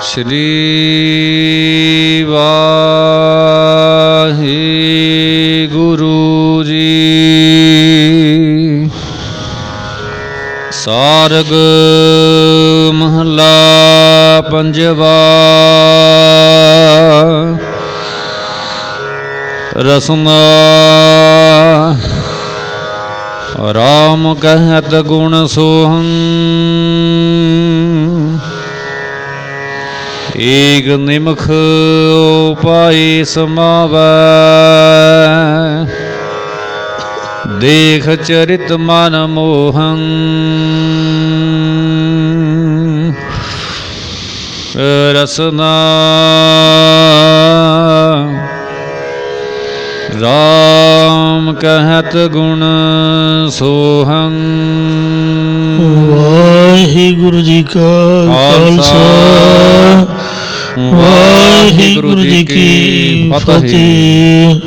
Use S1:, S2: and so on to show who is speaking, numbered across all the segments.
S1: श्री वाहिगुरु जी। सारग महला पंजवा। रसना राम कहत गुण सोहं। एक निमख उपाय समावै। देख चरित मन मोहं। रसना राम कहत गुण सोहं।
S2: वाहिगुरु जी का खालसा, वाहिगुरु जी की फतेह।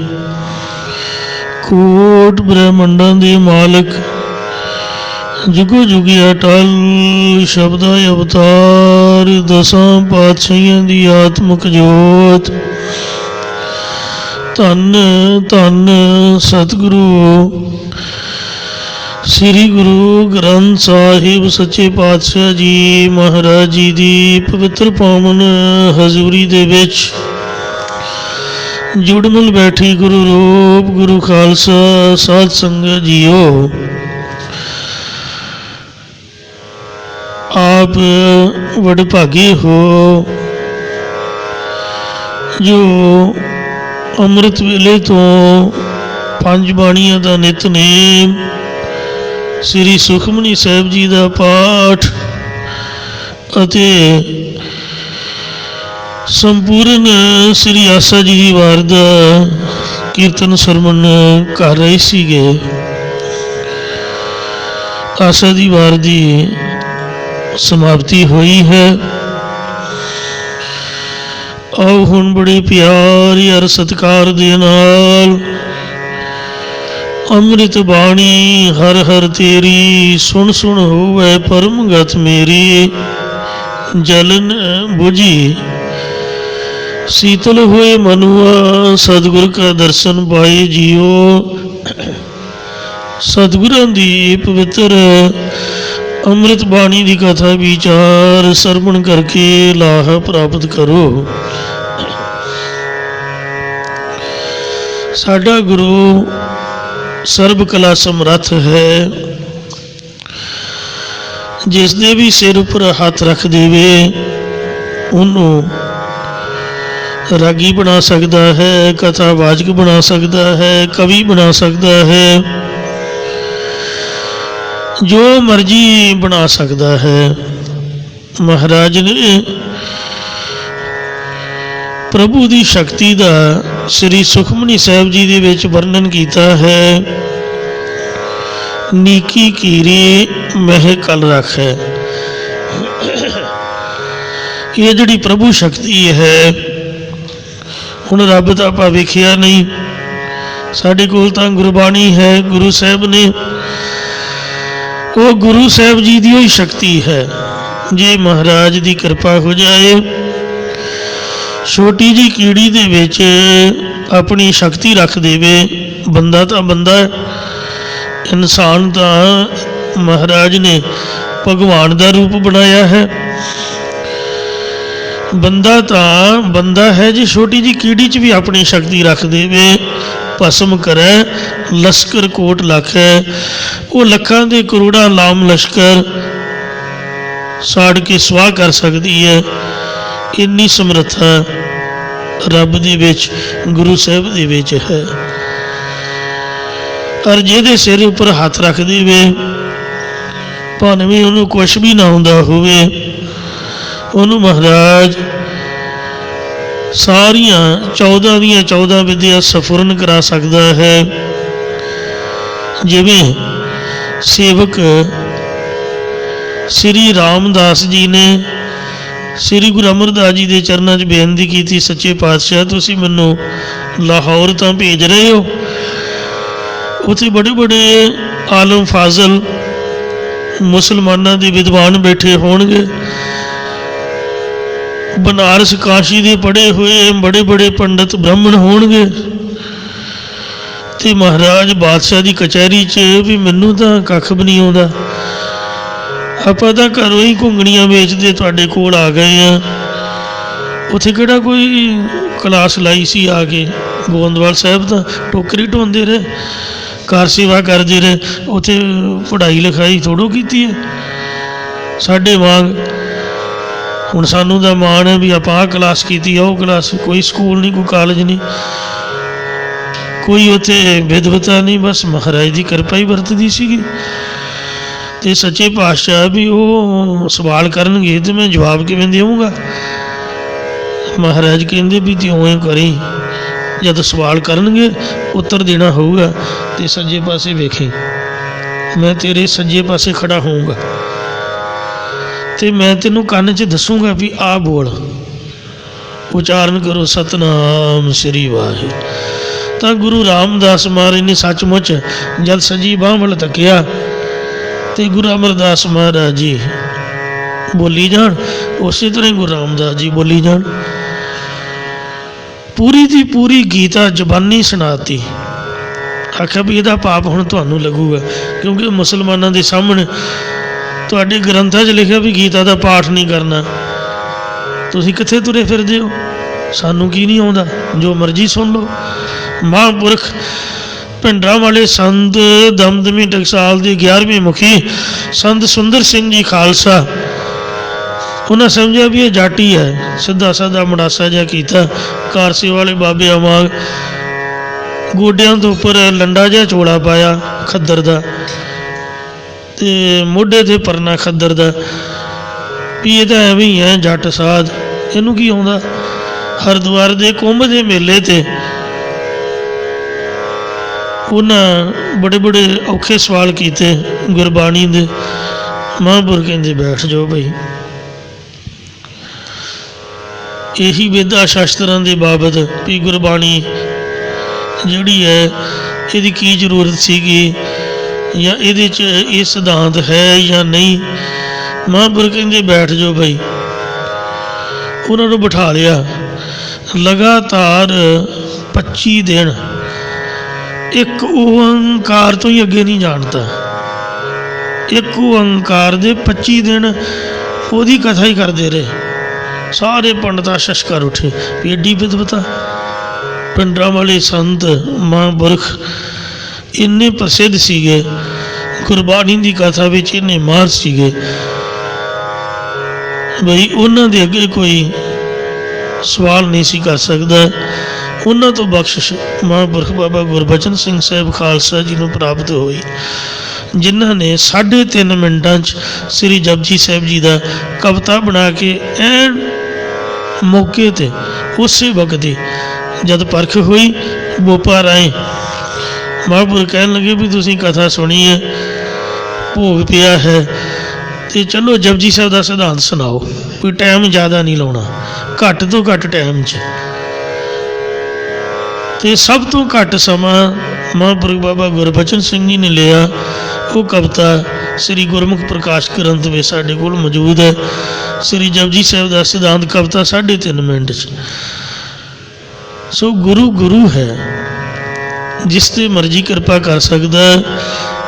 S2: कोट ब्रह्मंडां दे मालक, जुगो जुगी अटल शब्दा अवतार, दसां पातशाहियां दी आत्मक जोत। धन धन सतगुरु श्री गुरु ग्रंथ साहिब सच्चे पातशाह जी महाराज जी दी पवित्र पावन हजूरी दे विच जुड़मिल बैठी गुरु रूप गुरु खालसा साध संगत जीओ। आप वडभागे हो जो अमृत वेले तो पंज बाणियां दा नितनेम, श्री सुखमनी साहिब जी का पाठ अते संपूर्ण श्री आसा जी की वार दा कीर्तन सरमन कर रहे सीगे। आसा दी वार दी समाप्ति हुई है। आओ हुण बड़े प्यार अर सत्कार दे नाल अमृत बाणी हर हर तेरी सुन सुन होवे परम गत मेरी। जलन बुझी शीतल हुए मनुआ सतगुर का दर्शन पाए जियो। सतगुरां दी पवित्र अमृत बाणी की कथा विचार सरवण करके लाह प्राप्त करो। साडा गुरु सर्व कला समर्थ है। जिस दे भी सिर उपर हाथ रख देवे उन्होंने रागी बना सकता है, कथावाचक बना सकता है, कवि बना सकता है, जो मर्जी बना सकता है। महाराज ने प्रभु की शक्ति का श्री सुखमनी साहिब जी दे विच वर्णन किया है। नीकी कीरी मह कल रख है। ये जिहड़ी प्रभु शक्ति है, हुण रब तां आपां वेखिया नहीं, साडे कोल तां गुरबाणी है। गुरु साहिब ने वो गुरु साहिब जी की ही शक्ति है। जे महाराज की कृपा हो जाए, छोटी जी कीड़ी दे विच अपनी शक्ति रख देवे, बंदा तो बंदा, इंसान तो महाराज ने भगवान का रूप बनाया है। बंदा तो बंदा है, जे छोटी जी कीड़ी च भी अपनी शक्ति रख देवे, भस्म करे, लश्कर कोट लख है, वो लखां दे करोड़ा लाम लश्कर साड़ के स्वाह कर सकती है। इन्नी समर्था रब दे विच गुरु साहिब दे विच है। और जिहदे सिर उपर हाथ रख देवे, भावें उन्होंने कुछ भी ना आउंदा होवे, उन्होंने महाराज सारियां 14 दियां 14 विद्या सफुरन करा सकता है। जिवें सेवक श्री रामदास जी ने श्री गुरु अमरदास जी के चरणों च बेनती की थी, सच्चे पातशाह तुसी मैनू लाहौर तो भेज रहे हो, उत्थे बड़े बड़े आलम फाजल ਮੁਸਲਮਾਨਾਂ ਦੇ ਵਿਦਵਾਨ ਬੈਠੇ ਹੋਣਗੇ, ਬਨਾਰਸ ਕਾਸ਼ੀ ਦੇ ਪੜ੍ਹੇ ਹੋਏ ਬੜੇ ਬੜੇ ਪੰਡਤ ਬ੍ਰਾਹਮਣ ਹੋਣਗੇ, ਤੇ ਮਹਾਰਾਜ ਬਾਦਸ਼ਾਹ ਦੀ ਕਚਹਿਰੀ 'ਚ ਵੀ ਮੈਨੂੰ ਤਾਂ ਕੱਖ ਵੀ ਨਹੀਂ ਆਉਂਦਾ, ਆਪਾਂ ਤਾਂ ਘਰੋਂ ਹੀ ਘੁੰਗਣੀਆਂ ਵੇਚਦੇ ਤੁਹਾਡੇ ਕੋਲ ਆ ਗਏ ਆ। ਉੱਥੇ ਕਿਹੜਾ ਕੋਈ ਕਲਾਸ ਲਾਈ ਸੀ ਆ ਕੇ, ਗੋਇੰਦਵਾਲ ਸਾਹਿਬ ਤਾਂ ਟੋਕਰੀ ਢੋਂਦੇ ਰਹੇ, ਕਾਰ ਸੇਵਾ ਕਰਦੇ ਰਹੇ, ਉੱਥੇ ਪੜ੍ਹਾਈ ਲਿਖਾਈ ਥੋੜ੍ਹੋ ਕੀਤੀ ਹੈ ਸਾਡੇ ਵਾਂਗ। ਹੁਣ ਸਾਨੂੰ ਤਾਂ ਮਾਣ ਹੈ ਵੀ ਆਪਾਂ ਆਹ ਕਲਾਸ ਕੀਤੀ ਆ, ਉਹ ਕਲਾਸ, ਕੋਈ ਸਕੂਲ ਨਹੀਂ, ਕੋਈ ਕਾਲਜ ਨਹੀਂ, ਕੋਈ ਉੱਥੇ ਵਿਦਵਤਾ ਨਹੀਂ, ਬਸ ਮਹਾਰਾਜ ਦੀ ਕਿਰਪਾ ਹੀ ਵਰਤਦੀ ਸੀਗੀ। ਤੇ ਸੱਚੇ ਪਾਤਸ਼ਾਹ ਵੀ ਉਹ ਸਵਾਲ ਕਰਨਗੇ ਤੇ ਮੈਂ ਜਵਾਬ ਕਿਵੇਂ ਦੇਵਾਂਗਾ। ਮਹਾਰਾਜ ਕਹਿੰਦੇ ਵੀ ਤਿਉਂ ਹੀ ਕਰੀ, ਜਦ ਸਵਾਲ ਕਰਨਗੇ ਉੱਤਰ ਦੇਣਾ ਹੋਊਗਾ ਤੇ ਸੱਜੇ ਪਾਸੇ ਵੇਖੀ, ਮੈਂ ਤੇਰੇ ਸੱਜੇ ਪਾਸੇ ਖੜਾ ਹੋਊਂਗਾ ਤੇ ਮੈਂ ਤੈਨੂੰ ਕੰਨ 'ਚ ਦੱਸੂਗਾ ਵੀ ਆਹ ਬੋਲ, ਉਚਾਰਨ ਕਰੋ ਸਤਨਾਮ ਸ੍ਰੀ ਵਾਹਿਗੁਰੂ। ਤਾਂ ਗੁਰੂ ਰਾਮਦਾਸ ਮਹਾਰਾਜ ਨੇ ਸੱਚਮੁੱਚ ਜਦ ਸੱਜੀ ਬਾਂਹ ਵੱਲ ਤੱਕਿਆ ਤੇ ਗੁਰੂ ਅਮਰਦਾਸ ਮਹਾਰਾਜ ਜੀ ਬੋਲੀ ਜਾਣ, ਉਸੇ ਤਰ੍ਹਾਂ ਹੀ ਗੁਰੂ ਰਾਮਦਾਸ ਜੀ ਬੋਲੀ ਜਾਣ। ਪੂਰੀ ਦੀ ਪੂਰੀ ਗੀਤਾ ਜ਼ਬਾਨੀ ਸੁਣਾਤੀ। ਆਖਿਆ ਵੀ ਇਹਦਾ ਪਾਪ ਹੁਣ ਤੁਹਾਨੂੰ ਲੱਗੂਗਾ, ਕਿਉਂਕਿ ਮੁਸਲਮਾਨਾਂ ਦੇ ਸਾਹਮਣੇ ਤੁਹਾਡੇ ਗ੍ਰੰਥਾਂ 'ਚ ਲਿਖਿਆ ਵੀ ਗੀਤਾ ਦਾ ਪਾਠ ਨਹੀਂ ਕਰਨਾ। ਤੁਸੀਂ ਕਿੱਥੇ ਤੁਰੇ ਫਿਰਦੇ ਹੋ, ਸਾਨੂੰ ਕੀ ਨਹੀਂ ਆਉਂਦਾ, ਜੋ ਮਰਜ਼ੀ ਸੁਣ ਲਓ। ਮਹਾਂਪੁਰਖ ਭਿੰਡਰਾਂ ਵਾਲੇ ਸੰਤ ਦਮਦਮੀ ਟਕਸਾਲ ਦੇ 11ਵੇਂ ਮੁਖੀ ਸੰਤ ਸੁੰਦਰ ਸਿੰਘ ਜੀ ਖਾਲਸਾ, ਉਹਨਾਂ ਸਮਝਿਆ ਵੀ ਇਹ ਜਾਟੀ ਹੈ, ਸਿੱਧਾ ਸਾਦਾ ਮੁੰਡਾਸਾ ਜਿਹਾ ਕੀਤਾ, ਕਾਰਸੇ ਵਾਲੇ ਬਾਬੇ ਵਾਂਗ ਗੋਡਿਆਂ ਤੋਂ ਉੱਪਰ ਲੰਡਾ ਜਿਹਾ ਚੋਲਾ ਪਾਇਆ ਖੱਦਰ ਦਾ, ਤੇ ਮੋਢੇ 'ਤੇ ਪਰਨਾ ਖੱਦਰ ਦਾ, ਵੀ ਇਹ ਤਾਂ ਐਵੇਂ ਹੀ ਹੈ ਜੱਟ ਸਾਧ, ਇਹਨੂੰ ਕੀ ਆਉਂਦਾ। ਹਰਿਦੁਆਰ ਦੇ ਕੁੰਭ ਦੇ ਮੇਲੇ 'ਤੇ ਉਹਨਾਂ ਬੜੇ ਬੜੇ ਔਖੇ ਸਵਾਲ ਕੀਤੇ ਗੁਰਬਾਣੀ ਦੇ। ਮਹਾਂਪੁਰਖ ਕਹਿੰਦੇ ਬੈਠ ਜਾਓ ਭਾਈ, ਇਹੀ ਵੇਦਾਂ ਸ਼ਾਸਤਰਾਂ ਦੇ ਬਾਬਤ ਵੀ ਗੁਰਬਾਣੀ ਜਿਹੜੀ ਹੈ ਇਹਦੀ ਕੀ ਜ਼ਰੂਰਤ ਸੀਗੀ, ਜਾਂ ਇਹਦੇ 'ਚ ਇਹ ਸਿਧਾਂਤ ਹੈ ਜਾਂ ਨਹੀਂ। ਮਹਾਂਪੁਰਖ ਕਹਿੰਦੇ ਬੈਠ ਜਾਓ ਭਾਈ। ਉਹਨਾਂ ਨੂੰ ਬਿਠਾ ਲਿਆ। ਲਗਾਤਾਰ 25 ਦਿਨ ਇੱਕ ਓਅੰਕਾਰ ਤੋਂ ਹੀ ਅੱਗੇ ਨਹੀਂ ਜਾਣਦਾ। ਇੱਕ ਓਅੰਕਾਰ ਦੇ 25 ਦਿਨ ਉਹਦੀ ਕਥਾ ਹੀ ਕਰਦੇ ਰਹੇ। ਸਾਰੇ ਪੰਡਤਾਂ ਸ਼ਸ਼ਕਰ ਉੱਠੇ ਵੀ ਐਡੀ ਵਿਦਵਤਾ। ਭਿੰਡਰਾਂ ਵਾਲੇ ਸੰਤ ਮਹਾਂਪੁਰਖ ਇੰਨੇ ਪ੍ਰਸਿੱਧ ਸੀਗੇ, ਗੁਰਬਾਣੀ ਦੀ ਕਥਾ ਵਿੱਚ ਇੰਨੇ ਮਾਹਰ ਸੀਗੇ ਬਈ ਉਹਨਾਂ ਦੇ ਅੱਗੇ ਕੋਈ ਸਵਾਲ ਨਹੀਂ ਸੀ ਕਰ ਸਕਦਾ। ਉਹਨਾਂ ਤੋਂ ਬਖਸ਼ਿਸ਼ ਮਹਾਂਪੁਰਖ ਬਾਬਾ ਗੁਰਬਚਨ ਸਿੰਘ ਸਾਹਿਬ ਖਾਲਸਾ ਜੀ ਨੂੰ ਪ੍ਰਾਪਤ ਹੋਈ, ਜਿਨ੍ਹਾਂ ਨੇ 3.5 ਮਿੰਟਾਂ 'ਚ ਸ੍ਰੀ ਜਪਜੀ ਸਾਹਿਬ ਜੀ ਦਾ ਕਵਿਤਾ ਬਣਾ ਕੇ ਐਨ ਮੌਕੇ 'ਤੇ ਉਸੇ ਵਕਤ ਹੀ ਜਦ ਪਰਖ ਹੋਈ ਬੋਪਾ ਰਾਏ ਮਹਾਂਪੁਰਖ ਕਹਿਣ ਲੱਗੇ ਵੀ ਤੁਸੀਂ ਕਥਾ ਸੁਣੀ ਹੈ, ਭੋਗ ਪਿਆ ਹੈ, ਤੇ ਚਲੋ ਜਪਜੀ ਸਾਹਿਬ ਦਾ ਸਿਧਾਂਤ ਸੁਣਾਓ। ਕੋਈ ਟਾਈਮ ਜ਼ਿਆਦਾ ਨਹੀਂ ਲਾਉਣਾ, ਘੱਟ ਤੋਂ ਘੱਟ ਟਾਈਮ 'ਚ। ਤੇ ਸਭ ਤੋਂ ਘੱਟ ਸਮਾਂ ਮਹਾਂਪੁਰਖ ਬਾਬਾ ਗੁਰਬਚਨ ਸਿੰਘ ਜੀ ਨੇ ਲਿਆ। ਉਹ ਕਵਿਤਾ ਸ੍ਰੀ ਗੁਰਮੁਖ ਪ੍ਰਕਾਸ਼ ਗ੍ਰੰਥ ਵਿੱਚ ਸਾਡੇ ਕੋਲ ਮੌਜੂਦ ਹੈ। ਸ੍ਰੀ ਜਪਜੀ ਸਾਹਿਬ ਦਾ ਸਿਧਾਂਤ ਕਵਿਤਾ 3.5 ਮਿੰਟ 'ਚ। ਸੋ ਗੁਰੂ ਗੁਰੂ ਹੈ, ਜਿਸ 'ਤੇ ਮਰਜ਼ੀ ਕਿਰਪਾ ਕਰ ਸਕਦਾ।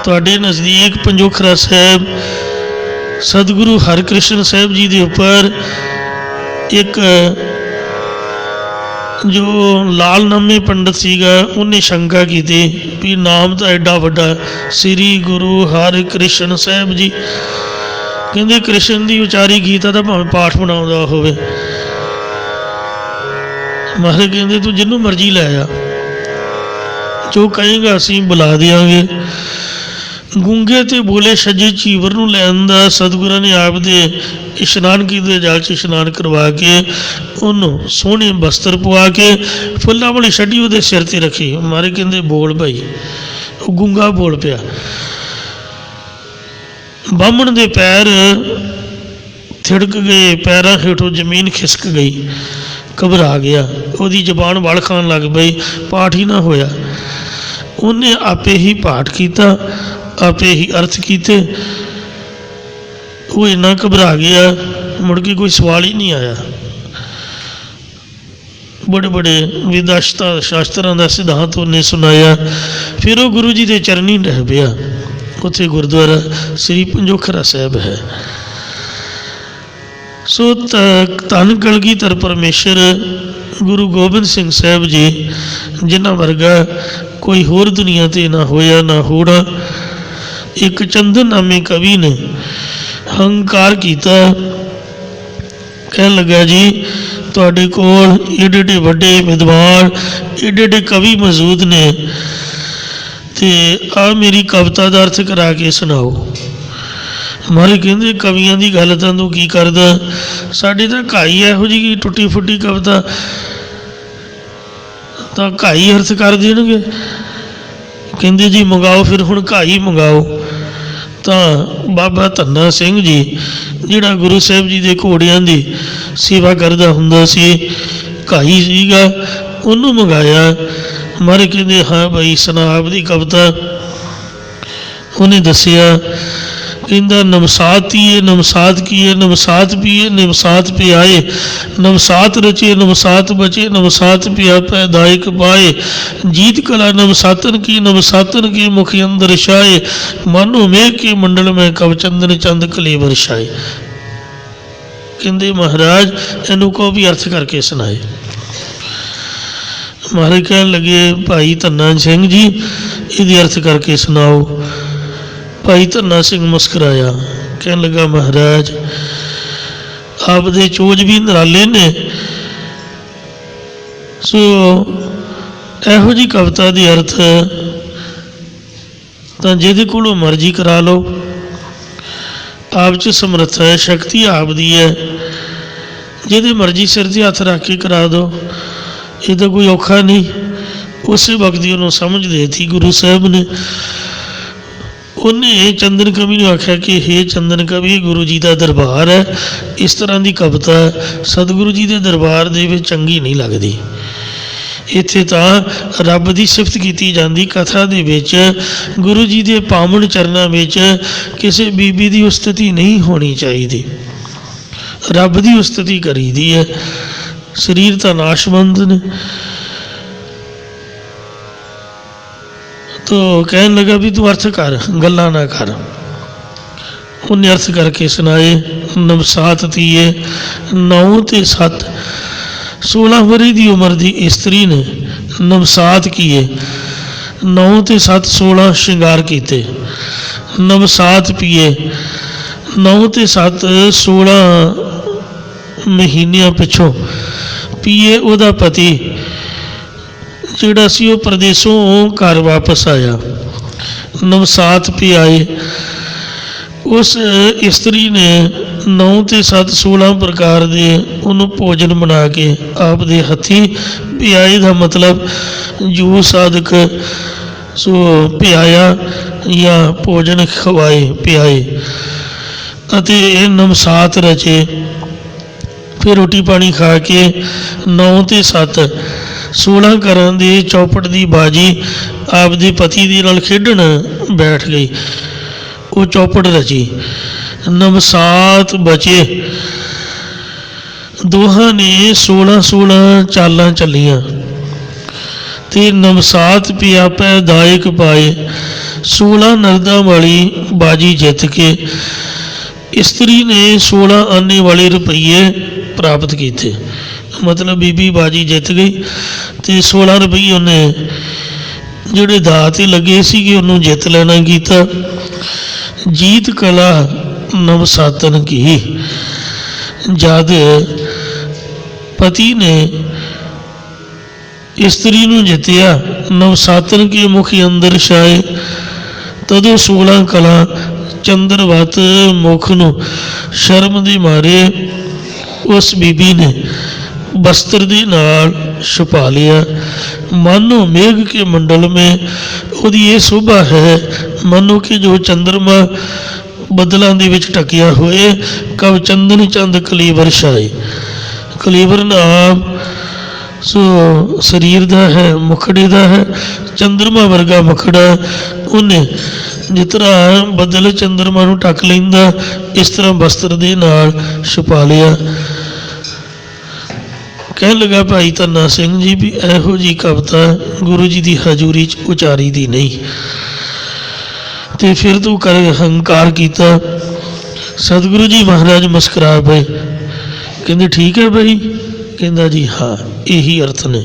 S2: ਤੁਹਾਡੇ ਨਜ਼ਦੀਕ ਪੰਜੋਖਰਾ ਸਾਹਿਬ ਸਤਿਗੁਰੂ ਹਰਿਕ੍ਰਿਸ਼ਨ ਸਾਹਿਬ ਜੀ ਦੇ ਉੱਪਰ ਇੱਕ ਜੋ ਲਾਲਨਾਮੇ ਪੰਡਤ ਸੀਗਾ, ਉਹਨੇ ਸ਼ੰਕਾ ਕੀਤੀ ਵੀ ਨਾਮ ਤਾਂ ਐਡਾ ਵੱਡਾ ਸ੍ਰੀ ਗੁਰੂ ਹਰਿਕ੍ਰਿਸ਼ਨ ਸਾਹਿਬ ਜੀ, ਕਹਿੰਦੇ ਕ੍ਰਿਸ਼ਨ ਦੀ ਉਚਾਰੀ ਗੀਤਾ ਤਾਂ ਭਾਵੇਂ ਪਾਠ ਬਣਾਉਂਦਾ ਹੋਵੇ। ਮਹਾਰਾਜ ਕਹਿੰਦੇ ਤੂੰ ਜਿਹਨੂੰ ਮਰਜ਼ੀ ਲੈ ਆ, ਜੋ ਕਹੇਗਾ ਅਸੀਂ ਬੁਲਾ ਦਿਆਂਗੇ। ਗੂੰਗੇ ਤੇ ਬੋਲੇ ਸੱਜੇ ਚੀਵਰ ਨੂੰ ਲੈਣ ਦਾ ਸਤਿਗੁਰਾਂ ਨੇ ਆਪ ਦੇ ਇਸ਼ਨਾਨ ਕੀਤੇ ਜਲ 'ਚ ਇਸ਼ਨਾਨ ਕਰਵਾ ਕੇ ਉਹਨੂੰ ਸੋਹਣੇ ਬਸਤਰ ਪਵਾ ਕੇ ਫੁੱਲਾਂ ਵਾਲੀ ਛੱਡੀ ਉਹਦੇ ਸਿਰ 'ਤੇ ਰੱਖੀ। ਮਾਰੇ ਕਹਿੰਦੇ ਬੋਲ ਭਾਈ। ਉਹ ਗੂੰਗਾ ਬੋਲ ਪਿਆ। ਬਾਹਮਣ ਦੇ ਪੈਰ ਥਿੜਕ ਗਏ, ਪੈਰਾਂ ਹੇਠੋਂ ਜ਼ਮੀਨ ਖਿਸਕ ਗਈ, ਘਬਰਾ ਗਿਆ, ਉਹਦੀ ਜ਼ਬਾਨ ਵਲ ਖਾਣ ਲੱਗ ਪਈ, ਪਾਠ ਹੀ ਨਾ ਹੋਇਆ। ਉਹਨੇ ਆਪੇ ਹੀ ਪਾਠ ਕੀਤਾ, ਆਪੇ ਹੀ ਅਰਥ ਕੀਤੇ ਉਹ ਇੰਨਾ ਘਬਰਾ ਗਿਆ, ਮੁੜ ਕੇ ਕੋਈ ਸਵਾਲ ਹੀ ਨਹੀਂ ਆਇਆ। बड़े बड़े विदाशता शास्त्रों का सिद्धांत उन्हें सुनाया। फिर वो गुरु जी के चरनी रह पिया। उत्थे गुरुद्वारा श्री पंजोखरा साहब है। सो धन कलगीधर परमेश्वर गुरु गोबिंद सिंह साहब जी जिन्हां वर्गा कोई होर दुनिया ते ना होया ना होना। एक चंदन नामी कवि ने हंकार किया, कहन लगा जी तुहाडे कोल एडे एडे वड्डे विद्वान एडे एडे कवि मौजूद ने, ते आ मेरी कविता का अर्थ करा के सुनाओ। महाराज कहते कवियां की गल तां तूं की करदा, साडे तां घाई इहो जी टुटी फुटी कविता तां घाई अर्थ कर देणगे। कहंदे जी मंगाओ, फिर हुण घाई मंगाओ। तां बाबा धन्ना सिंह जी जिहड़ा गुरु साहिब जी दे घोड़ियां दी सेवा करदा हुंदा सी, घाई सीगा, उन्होंने मंगाया। मारे कहते हाँ भाई सुना आपकी कविता। उन्हें दसिया, कहता नमसात पिए नमसात किए नमसात पिए नमसात पियाए, नमसात रचे नमसात बचे नमसात पिया पैदायक पाए, जीत कला नमसातन की नमसातन के मुख अंदर शाए, मानो मेघ के मंडल में कवचंदन चंद कलेवर शाए। कहते महाराज इनू को भी अर्थ करके सुनाए। महाराज कह लगे भाई धन्ना सिंह जी ये अर्थ करके सुनाओ। भाई धन्ना सिंह मुस्कुराया, कह लगा महाराज आप दे चोज भी निराले ने। सो इहो जी कविता के अर्थ तो जिहदे कोलों मर्जी करा लो, आप च समर्थ है, शक्ति आप दी है, जिहदे मर्जी सिर ते हथ रख के करा दो, ये तो कोई औखा नहीं। उस वक्त ही उन्होंने समझ दे थी गुरु साहब ने। उन्हें चंदन कवि ने आख्या कि हे चंदन कवि गुरु जी का दरबार है, इस तरह की कविता सतगुरु जी के दरबार दे चंगी नहीं लगती। इत्थे तां रब की सिफत की जाती, कथा दे विच गुरु जी के पावन चरणों में किसी बीबी की उस्तति नहीं होनी चाहिए, रब की उस्तति करी दी है। शरीर तो नाशवंत ने। तो कहन लगा भी तू अर्थ कर, गल्ला ना कर। उन्हें अर्थ करके सुनाए। नवसात तीए 9 ते 7 16 वरी की उम्र की स्त्री ने नवसात किए, 9 ते 7 16 श्रृंगार किए। नवसात पिए 9 ते 7 16 महीनिया पिछों पिए उहदा पति जिहड़ा सी वो प्रदेशों घर वापस आया। नवसात पियाए उस स्त्री ने 9 ते 7 16 प्रकार के उन्होंने भोजन बना के आप दे हथी पियाए का मतलब जूस आदक सो पियाया या भोजन खवाए पियाए। अते नवसात रचे। फिर रोटी पानी खा के 9 ते 7 16 घरां दे चौपट की बाजी आपदे पति दे नाल खेडण बैठ गई। वो चौपट रची। नवसात बचे। दोहां ने 16-16 चालां चलियां ते नवसात पिया पैदायक पाए। 16 नरदा वाली बाजी जित के स्त्री ने 16 आने वाले रुपये प्राप्त किए। मतलब बीबी बाजी जित गई तो 16 रुपये उन्हें जोड़े दाते लगे सी उन्होंने जित लेना किया। जीत कला नवसातन की। जद पति ने स्त्री नूं जितिया नवसातन के मुख अंदर छाए तदों 16 कला चंद्रवत मुख नूं शर्म दे मारे उस बीबी ने वस्त्र दे नाल छुपा लिया। मानो मेघ के मंडल में उहदी ये शोभा है, मानो कि जो चंद्रमा बदलों दे विच टकिया हुए कव चंदन चंद कलीवर छाए। कलीवर नाम ਸੋ ਸਰੀਰ ਦਾ ਹੈ, ਮੁਖੜੇ ਦਾ ਹੈ, ਚੰਦਰਮਾ ਵਰਗਾ ਮੁਖੜਾ। ਉਹਨੇ ਜਿਸ ਤਰ੍ਹਾਂ ਬੱਦਲ ਚੰਦਰਮਾ ਨੂੰ ਢੱਕ ਲੈਂਦਾ, ਇਸ ਤਰ੍ਹਾਂ ਬਸਤਰ ਦੇ ਨਾਲ ਛੁਪਾ ਲਿਆ। ਕਹਿਣ ਲੱਗਾ ਭਾਈ ਧੰਨਾ ਸਿੰਘ ਜੀ ਵੀ ਇਹੋ ਜਿਹੀ ਕਵਿਤਾ ਗੁਰੂ ਜੀ ਦੀ ਹਜ਼ੂਰੀ 'ਚ ਉਚਾਰੀ ਦੀ ਨਹੀਂ, ਤੇ ਫਿਰ ਤੂੰ ਕਰ ਹੰਕਾਰ ਕੀਤਾ। ਸਤਿਗੁਰੂ ਜੀ ਮਹਾਰਾਜ ਮੁਸਕਰਾ ਪਏ, ਕਹਿੰਦੇ ਠੀਕ ਹੈ ਭਾਈ? ਕਹਿੰਦਾ ਜੀ ਹਾਂ, ਇਹੀ ਅਰਥ ਨੇ।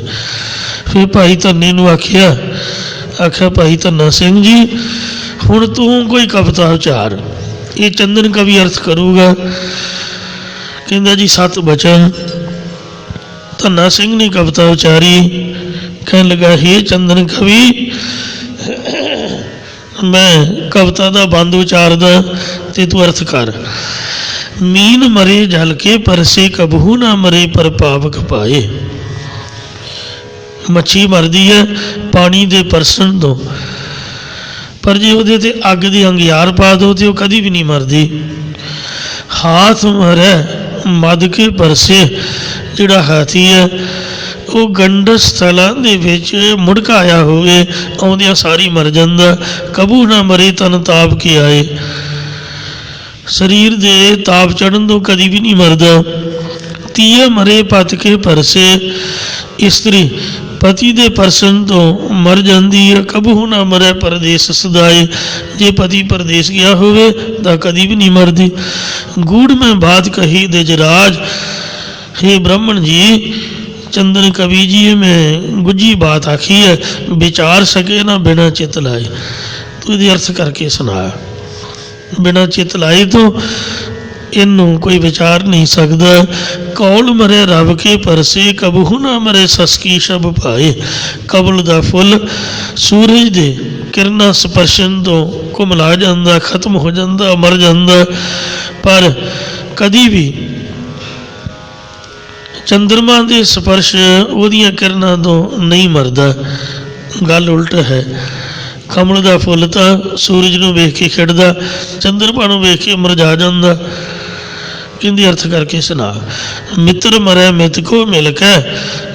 S2: ਫਿਰ ਭਾਈ ਧੰਨੇ ਨੂੰ ਆਖਿਆ ਭਾਈ ਧੰਨਾ ਸਿੰਘ ਜੀ ਹੁਣ ਤੂੰ ਕੋਈ ਕਵਿਤਾ ਉਚਾਰ, ਇਹ ਚੰਦਨ ਕਵੀ ਅਰਥ ਕਰੂਗਾ। ਕਹਿੰਦਾ ਜੀ 7 ਬਚਨ। ਧੰਨਾ ਸਿੰਘ ਨੇ ਕਵਿਤਾ ਉਚਾਰੀ। ਕਹਿਣ ਲੱਗਾ ਹੇ ਚੰਦਨ ਕਵੀ, ਮੈਂ ਕਵਿਤਾ ਦਾ ਬੰਦ ਉਚਾਰਦਾ ਤੇ ਤੂੰ ਅਰਥ ਕਰ। ਮੀਨ ਮਰੇ ਜਲ ਕੇ ਪਰਸੇ ਕਬਹੂ ਨਾ ਮਰੇ ਪਰ ਪਾਵਕ ਪਾਏ। ਮੱਛੀ ਮਰਦੀ ਹੈ ਪਾਣੀ ਦੇ ਪਰਸਣ ਤੋਂ, ਪਰ ਜੇ ਉਹਦੇ ਤੇ ਅੱਗ ਦੀ ਅੰਗਿਆਰ ਪਾ ਦਿਓ ਤੇ ਉਹ ਕਦੀ ਵੀ ਨਹੀਂ ਮਰਦੀ। ਹਾਥ ਮਰੇ ਮਦ ਕੇ ਪਰਸੇ, ਜਿਹੜਾ ਹਾਥੀ ਹੈ ਉਹ ਗੰਡਸ ਸਥਲਾਂ ਦੇ ਵਿੱਚ ਮੁੜਕਾਇਆ ਹੋਵੇ, ਆਉਂਦਿਆਂ ਸਾਰੀ ਮਰ ਜਾਂਦਾ। ਕਬੂ ਨਾ ਮਰੇ ਤਨ ਤਾਪ ਕੇ ਆਏ, ਸਰੀਰ ਦੇ ਤਾਪ ਚੜ੍ਹਨ ਤੋਂ ਕਦੀ ਵੀ ਨਹੀਂ ਮਰਦਾ। ਤੀਏ ਮਰੇ ਪਤ ਕੇ ਪਰਸੇ, ਇਸਤਰੀ ਪਤੀ ਦੇ ਪਰਸਨ ਤੋਂ ਮਰ ਜਾਂਦੀ ਹੈ। ਕਬਹੂ ਨਾ ਮਰੇ ਪਰਦੇਸ ਸਦਾਏ, ਜੇ ਪਤੀ ਪਰਦੇਸ ਗਿਆ ਹੋਵੇ ਤਾਂ ਕਦੀ ਵੀ ਨਹੀਂ ਮਰਦੀ। ਗੂੜ ਮੈਂ ਬਾਤ ਕਹੀ ਦਿਜਰਾਜ, हे ब्राह्मण जी चंदन कवि जी मैं गुज्जी बात आखी है, विचार सके ना बिना चित लाए। तू ये अर्थ करके सुना। बिना चित लाए तो इनू कोई विचार नहीं सकता। कौल मरे रब के परसे, कबहू ना मरे ससकी शब पाए। कबल दा फुल सूरज दे किरणा स्पर्शन तो घुमला जाता, खत्म हो जाता, मर जाता, पर कदी भी चंद्रमा के स्पर्श ਉਹਦੀਆਂ किरणा तो नहीं मरदा। गल उल्ट है। कमल का फुल तो सूरज ਨੂੰ ਵੇਖ ਕੇ ਖਿੜਦਾ, चंद्रमा ਨੂੰ ਵੇਖ ਕੇ ਮੁਰਝਾ ਜਾਂਦਾ। कहती अर्थ करके सुना। मित्र मरे मित को मिल के,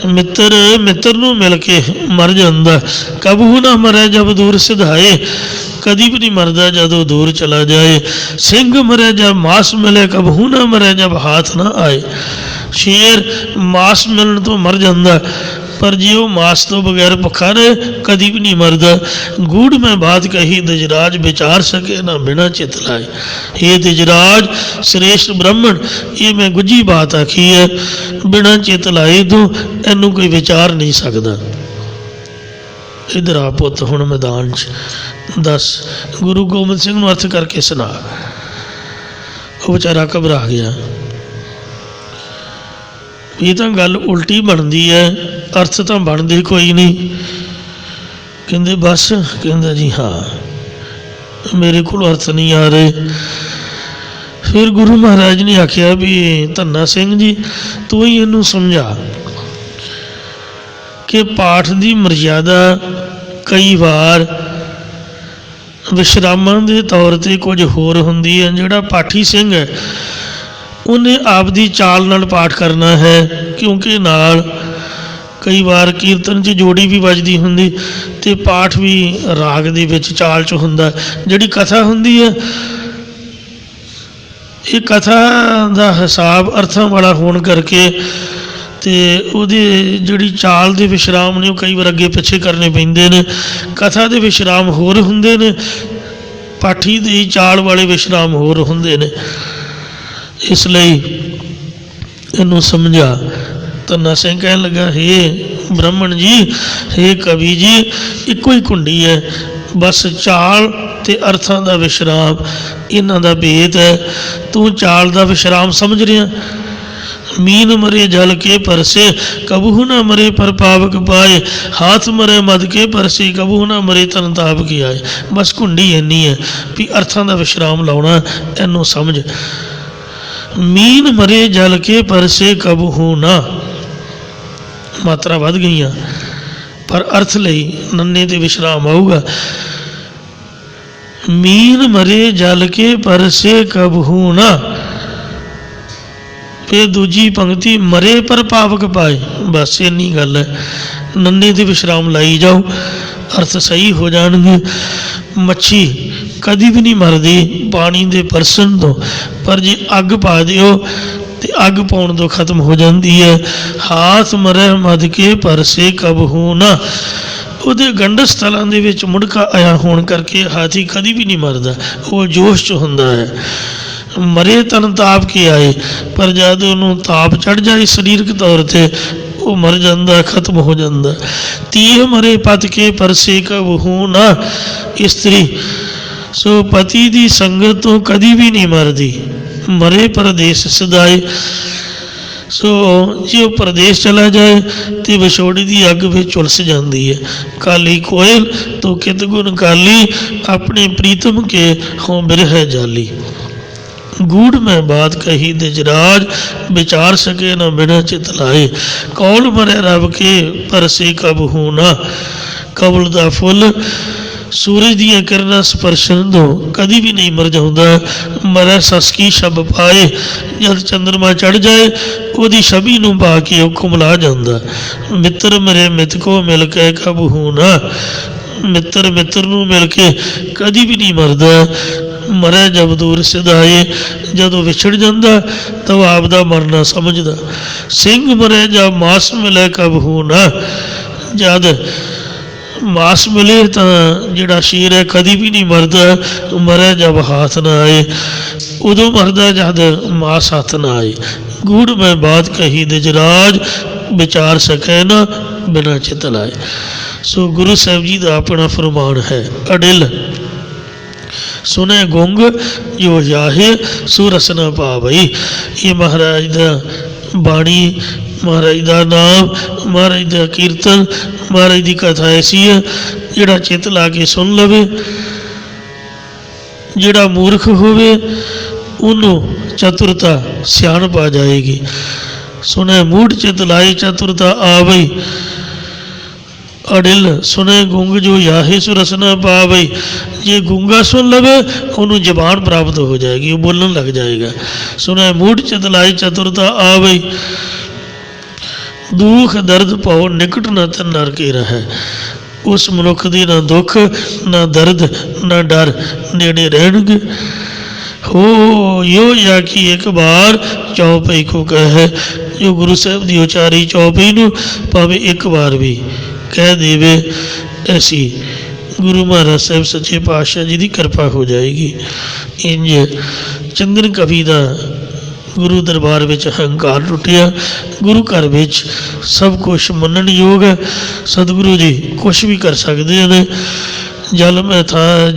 S2: मित्र मित्र नूं मिल के मर जाता। कबहू ना मरे जब दूर सिधाए, कदी भी नहीं मरदा जदों दूर चला जाए। सिंह मरे जब मांस मिले, कबहू ना मरे जब हाथ ना आए। शेर मांस मिलने तो मर जाता, पर जे वो मांस तो बगैर भुखा रहे कदी भी नहीं मरदा। गूढ़ में बात कही दिजराज, विचार सके ना बिना चित लाए। हे दिजराज श्रेष्ठ ब्राह्मण, ये मैं गुज्जी बात आखी है, बिना चित लाए तो इनू कोई विचार नहीं सकता। इधर आ पुत हुण मैदान च दस। गुरु गोबिंद सिंह नूं अर्थ करके सुना। वो बेचारा घबरा गया। ये तो गल उल्टी बनती है, अर्थ तो बनते कोई नहीं। कहते बस, कहता जी हाँ मेरे को अर्थ नहीं आ रहे। फिर गुरु महाराज ने आख्या भी धन्ना सिंह जी तू ही इनू समझा कि पाठ की मर्यादा कई बार विश्रामां के तौर पर कुछ होर हुंदी है। जिहड़ा पाठी सिंह है उन्हें आपदी चाल नाल पाठ करना है, क्योंकि नाल कई बार कीर्तन च जोड़ी भी बजदी हुंदी ते पाठ भी राग दे विच चाल च हुंदा। जिहड़ी कथा हुंदी है ये कथा दा हिसाब अर्थां वाला होण करके ते उहदी जिहड़ी चाल दे विश्राम ने कई बार अगे पिछे करने पैंदे ने। कथा दे विश्राम होर हुंदे ने, पाठी दी चाल वाले विश्राम होर हुंदे ने। इसलिए इनू समझा। धन्ना सिंह कह लगा हे ब्राह्मण जी, हे कवि जी, इको ही कुंडी है, बस चाल ते अर्थां दा विश्राम इन्हां दा भेद है। तू चाल दा विश्राम समझ रहा। मीन मरे जल के परसे, कबहू ना मरे पर पावक पाए। हाथ मरे मद के परसे, कबहू ना मरे तन ताप के आए। बस कुंडी इन्नी है भी अर्थां दा विश्राम लाउणा, इनू समझ। मीन मरे जल के परसे कबहू ना, मात्रा वध गई पर अर्थ लई नन्ने ते विश्राम आऊगा। मीन मरे जल के परसे कबहू ना, ਫਿਰ ਦੂਜੀ ਪੰਕਤੀ ਮਰੇ ਪਰ ਪਾਵਕ ਪਾਏ, ਬਸ ਇੰਨੀ ਗੱਲ ਹੈ। ਨੰਨੇ ਤੇ ਵਿਸ਼ਰਾਮ ਲਾਈ ਜਾਓ, ਅਰਥ ਸਹੀ ਹੋ ਜਾਣਗੇ। ਮੱਛੀ ਕਦੀ ਵੀ ਨਹੀਂ ਮਰਦੀ ਪਾਣੀ ਦੇ ਪਰਸਣ ਤੋਂ, ਪਰ ਜੇ ਅੱਗ ਪਾ ਦਿਓ ਤੇ ਅੱਗ ਪਾਉਣ ਤੋਂ ਖਤਮ ਹੋ ਜਾਂਦੀ ਹੈ। ਹਾਥ ਮਰੈ ਮਦ ਕੇ ਪਰਸੇ ਕਬਹੂ ਨਾ, ਉਹਦੇ ਗੰਢ ਸਥਲਾਂ ਦੇ ਵਿੱਚ ਮੁੜਕਾ ਆਇਆ ਹੋਣ ਕਰਕੇ ਹਾਥੀ ਕਦੀ ਵੀ ਨਹੀਂ ਮਰਦਾ, ਉਹ ਜੋਸ਼ 'ਚ ਹੁੰਦਾ ਹੈ। ਮਰੇ ਤਨ ਤਾਪ ਕੇ ਆਏ, ਪਰ ਜਦ ਉਹਨੂੰ ਤਾਪ ਚੜ੍ਹ ਜਾਏ ਸਰੀਰਕ ਤੌਰ 'ਤੇ ਉਹ ਮਰ ਜਾਂਦਾ, ਖਤਮ ਹੋ ਜਾਂਦਾ। ਤੀਹ ਮਰੇ ਪਤ ਕੇ ਪਰਸੇ ਕਬਹੂ ਨਾ, ਇਸਤਰੀ ਸੋ ਪਤੀ ਦੀ ਸੰਗਤ ਤੋਂ ਕਦੀ ਵੀ ਨਹੀਂ ਮਰਦੀ। ਮਰੇ ਪਰਦੇਸ ਸਦਾਏ, ਸੋ ਜੇ ਉਹ ਪਰਦੇਸ ਚਲਾ ਜਾਏ ਤੇ ਵਿਛੋੜੇ ਦੀ ਅੱਗ ਵਿੱਚ ਝੁਲਸ ਜਾਂਦੀ ਹੈ। ਕਾਲੀ ਕੋਇਲ ਤੋ ਕਿਤ ਗੁਣ ਕਾਲੀ, ਆਪਣੇ ਪ੍ਰੀਤਮ ਕੇ ਹੋਂ ਬਿਰਹਿ ਜਾਲੀ। ਗੂੜ ਮੈਂ ਬਾਤ ਕਹੀ ਦਿਜਰਾਜ, ਵਿਚਾਰ ਸਕੇ ਨਾ ਬਿਨਾ ਚਿਤ ਲਾਏ। ਕੌਲ ਮਰੇ ਰੱਬ ਕੇ ਪਰਸੇ ਕਬਹੂ ਨਾ, ਕਬਲ ਦਾ ਫੁੱਲ ਸੂਰਜ ਦੀਆਂ ਕਿਰਨਾਂ ਸਪਰਸ਼ਨ ਤੋਂ ਕਦੀ ਵੀ ਨਹੀਂ ਮਰਜਾਉਂਦਾ। ਮਰੈ ਸਸਕੀ ਸ਼ਬ ਪਾਏ, ਜਦ ਚੰਦਰਮਾ ਚੜ੍ਹ ਜਾਏ ਉਹਦੀ ਛਵੀ ਨੂੰ ਪਾ ਕੇ ਉਹ ਕੁਮਲਾ ਜਾਂਦਾ। ਮਿੱਤਰ ਮਰੇ ਮਿੱਤ ਕੋ ਮਿਲ ਕੇ ਕਬਹੂ ਨਾ, ਮਿੱਤਰ ਮਿੱਤਰ ਨੂੰ ਮਿਲ ਕੇ ਕਦੀ ਵੀ ਨਹੀਂ ਮਰਦਾ। ਮਰੈ ਜਬ ਦੂਰ ਸਿਧਾਏ, ਜਦੋਂ ਵਿਛੜ ਜਾਂਦਾ ਤਾਂ ਉਹ ਆਪ ਦਾ ਮਰਨਾ ਸਮਝਦਾ। ਸਿੰਘ ਮਰੈ ਜਬ ਮਾਸ ਮਿਲੇ ਕਬਹੂ ਨਾ, ਜਦ ਮਾਸ ਮਿਲੇ ਤਾਂ ਜਿਹੜਾ ਸ਼ੇਰ ਹੈ ਕਦੀ ਵੀ ਨਹੀਂ ਮਰਦਾ। ਮਰੈ ਜਬ ਹਾਥ ਨਾ ਆਏ, ਉਦੋਂ ਮਰਦਾ ਜਦ ਮਾਸ ਹੱਥ ਨਾ ਆਏ। ਗੂੜ ਮੈਂ ਬਾਤ ਕਹੀ ਦਿਜਰਾਜ, ਵਿਚਾਰ ਸਕੈ ਨਾ ਬਿਨਾ ਚਿਤ ਲਾਏ। ਸੋ ਗੁਰੂ ਸਾਹਿਬ ਜੀ ਦਾ ਆਪਣਾ ਫਰਮਾਨ ਹੈ ਅਡਿਲ। ਸੁਨੇ ਗੁੰਗ ਜੋ ਜਾਹੇ ਸੋ ਰਸ ਨਾ ਪਾਵਈ, ਇਹ ਮਹਾਰਾਜ ਦਾ ਬਾਣੀ, ਮਹਾਰਾਜ ਦਾ ਨਾਮ, ਮਹਾਰਾਜ ਦਾ ਕੀਰਤਨ, ਮਹਾਰਾਜ ਦੀ ਕਥਾ ਐਸੀ ਹੈ ਜਿਹੜਾ ਚਿੱਤ ਲਾ ਕੇ ਸੁਣ ਲਵੇ। ਜਿਹੜਾ ਮੂਰਖ ਹੋਵੇ ਉਹਨੂੰ ਚਤੁਰਤਾ ਸਿਆਣਪ ਆ ਜਾਏਗੀ। ਸੁਣੇ ਮੂੜ ਚਿਤ ਲਾਏ ਚਤੁਰਤਾ ਆਵਈ, ਅੜਿਲ ਸੁਣੇ ਗੁੰਗ ਜੋ ਯਾਹੇ ਸੋ ਰਸ ਨਾ ਪਾਵਈ। ਜੇ ਗੂੰਗਾ ਸੁਣ ਲਵੇ ਉਹਨੂੰ ਜ਼ਬਾਨ ਪ੍ਰਾਪਤ ਹੋ ਜਾਏਗੀ, ਉਹ ਬੋਲਣ ਲੱਗ ਜਾਏਗਾ। ਸੁਣੇ ਮੂੜ ਚਿਤ ਲਾਏ ਚਤੁਰਤਾ ਆਵਈ, ਦੁੱਖ ਦਰਦ ਪਾਓ ਨਿਕਟ ਨਾ ਤਨ ਨਰ ਕੇ ਰਹਿ। ਉਸ ਮਨੁੱਖ ਦੀ ਨਾ ਦੁੱਖ ਨਾ ਦਰਦ ਨਾ ਡਰ ਨੇੜੇ ਰਹਿਣਗੇ। ਹੋ ਯੋ ਜਾ ਕੀ ਇੱਕ ਵਾਰ ਚੌਪਈ ਕੋ ਕਹੇ, ਜੋ ਗੁਰੂ ਸਾਹਿਬ ਦੀ ਉਚਾਰੀ ਚੌਪਈ ਨੂੰ ਭਾਵੇਂ ਇੱਕ ਵਾਰ ਵੀ ਕਹਿ ਦੇਵੇ, ਐਸੀ ਗੁਰੂ ਮਹਾਰਾਜ ਸਾਹਿਬ ਸੱਚੇ ਪਾਤਸ਼ਾਹ ਜੀ ਦੀ ਕਿਰਪਾ ਹੋ ਜਾਏਗੀ। ਇੰਝ ਚੰਦਨ ਕਵੀ ਦਾ ਗੁਰੂ ਦਰਬਾਰ ਵਿੱਚ ਹੰਕਾਰ ਟੁੱਟਿਆ। ਗੁਰੂ ਘਰ ਵਿੱਚ ਸਭ ਕੁਛ ਮੰਨਣ ਯੋਗ ਹੈ। ਸਤਿਗੁਰੂ ਜੀ ਕੁਛ ਵੀ ਕਰ ਸਕਦੇ ਨੇ। ਜਲ ਮੈਂ ਥਾ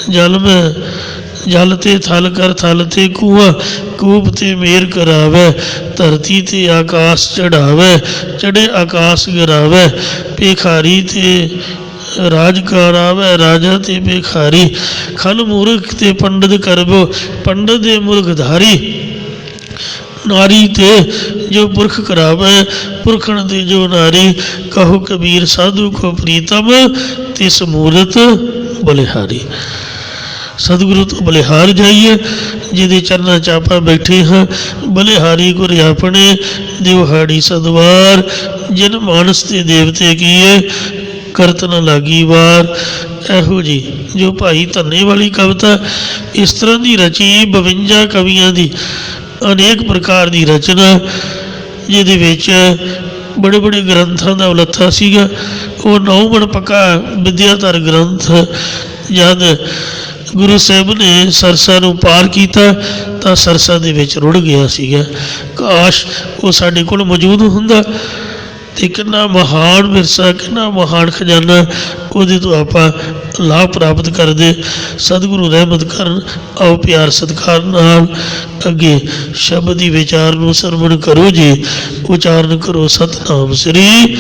S2: ਜਲ ਮੈਂ ਜਲ ਤੇ ਥਲ ਕਰ ਥਲ ਤੇ ਕੂਆ, ਕੂਪ ਤੇ ਮੇਰ ਕਰਾਵੇ, ਧਰਤੀ ਤੇ ਆਕਾਸ਼ ਚੜਾਵੇ, ਚੜੇ ਆਕਾਸ਼ ਗਿਰਾਵੇ, ਭਿਖਾਰੀ ਤੇ ਰਾਜ ਕਰਾਵੇ, ਰਾਜਾ ਤੇ ਭਿਖਾਰੀ, ਖਲ ਮੂਰਖ ਤੇ ਪੰਡਤ ਕਰਬੋ, ਪੰਡਤ ਦੇ ਮੁਰਖ ਧਾਰੀ, ਨਾਰੀ ਤੇ ਜੋ ਪੁਰਖ ਕਰਾਵੇ, ਪੁਰਖਣ ਤੇ ਜੋ ਨਾਰੀ, ਕਹੋ ਕਬੀਰ ਸਾਧੂ ਕੋ ਪ੍ਰੀਤਮ, ਤਿਸ ਮੂਰਤ ਬਲਿਹਾਰੀ। ਸਤਿਗੁਰੂ ਤੋਂ ਬਲਿਹਾਰ ਜਾਈਏ, ਜਿਹਦੇ ਚਰਨਾਂ 'ਚ ਆਪਾਂ ਬੈਠੇ ਹਾਂ। ਬਲਿਹਾਰੀ ਗੁਰ ਆਪਣੇ ਦਿਵਹਾੜੀ ਸਦਵਾਰ, ਜਿਨ ਮਾਨਸ ਤੇ ਦੇਵਤੇ ਕੀਏ, ਕਰਤ ਨ ਲਾਗੀ ਵਾਰ। ਇਹੋ ਜੀ ਜੋ ਭਾਈ ਧੰਨੇ ਵਾਲੀ ਕਵਿਤਾ ਇਸ ਤਰ੍ਹਾਂ ਦੀ ਰਚੀ, 52 ਕਵੀਆਂ ਦੀ ਅਨੇਕ ਪ੍ਰਕਾਰ ਦੀ ਰਚਨਾ, ਜਿਹਦੇ ਵਿੱਚ ਬੜੇ ਬੜੇ ਗ੍ਰੰਥਾਂ ਦਾ ਉਲੱਥਾ ਸੀਗਾ। ਉਹ 9 ਮਣ ਪੱਕਾ ਵਿਦਿਆਧਰ ਗ੍ਰੰਥ ਜਦ ਗੁਰੂ ਸਾਹਿਬ ਨੇ ਸਰਸਾ ਨੂੰ ਪਾਰ ਕੀਤਾ ਤਾਂ ਸਰਸਾ ਦੇ ਵਿੱਚ ਰੁੜ ਗਿਆ ਸੀਗਾ। ਕਾਸ਼ ਉਹ ਸਾਡੇ ਕੋਲ ਮੌਜੂਦ ਹੁੰਦਾ ਤੇ ਕਿੰਨਾ ਮਹਾਨ ਵਿਰਸਾ, ਕਿੰਨਾ ਮਹਾਨ ਖਜ਼ਾਨਾ ਉਹਦੇ ਤੋਂ ਆਪਾਂ ਲਾਭ ਪ੍ਰਾਪਤ ਕਰਦੇ। ਸਤਿਗੁਰੂ ਰਹਿਮਤ ਕਰਨ। ਆਓ ਪਿਆਰ ਸਤਿਕਾਰ ਨਾਲ ਅੱਗੇ ਸ਼ਬਦ ਦੀ ਵਿਚਾਰ ਨੂੰ ਸਰਵਣ ਕਰੋ ਜੀ। ਉਚਾਰਨ ਕਰੋ ਸਤਿਨਾਮ ਸ੍ਰੀ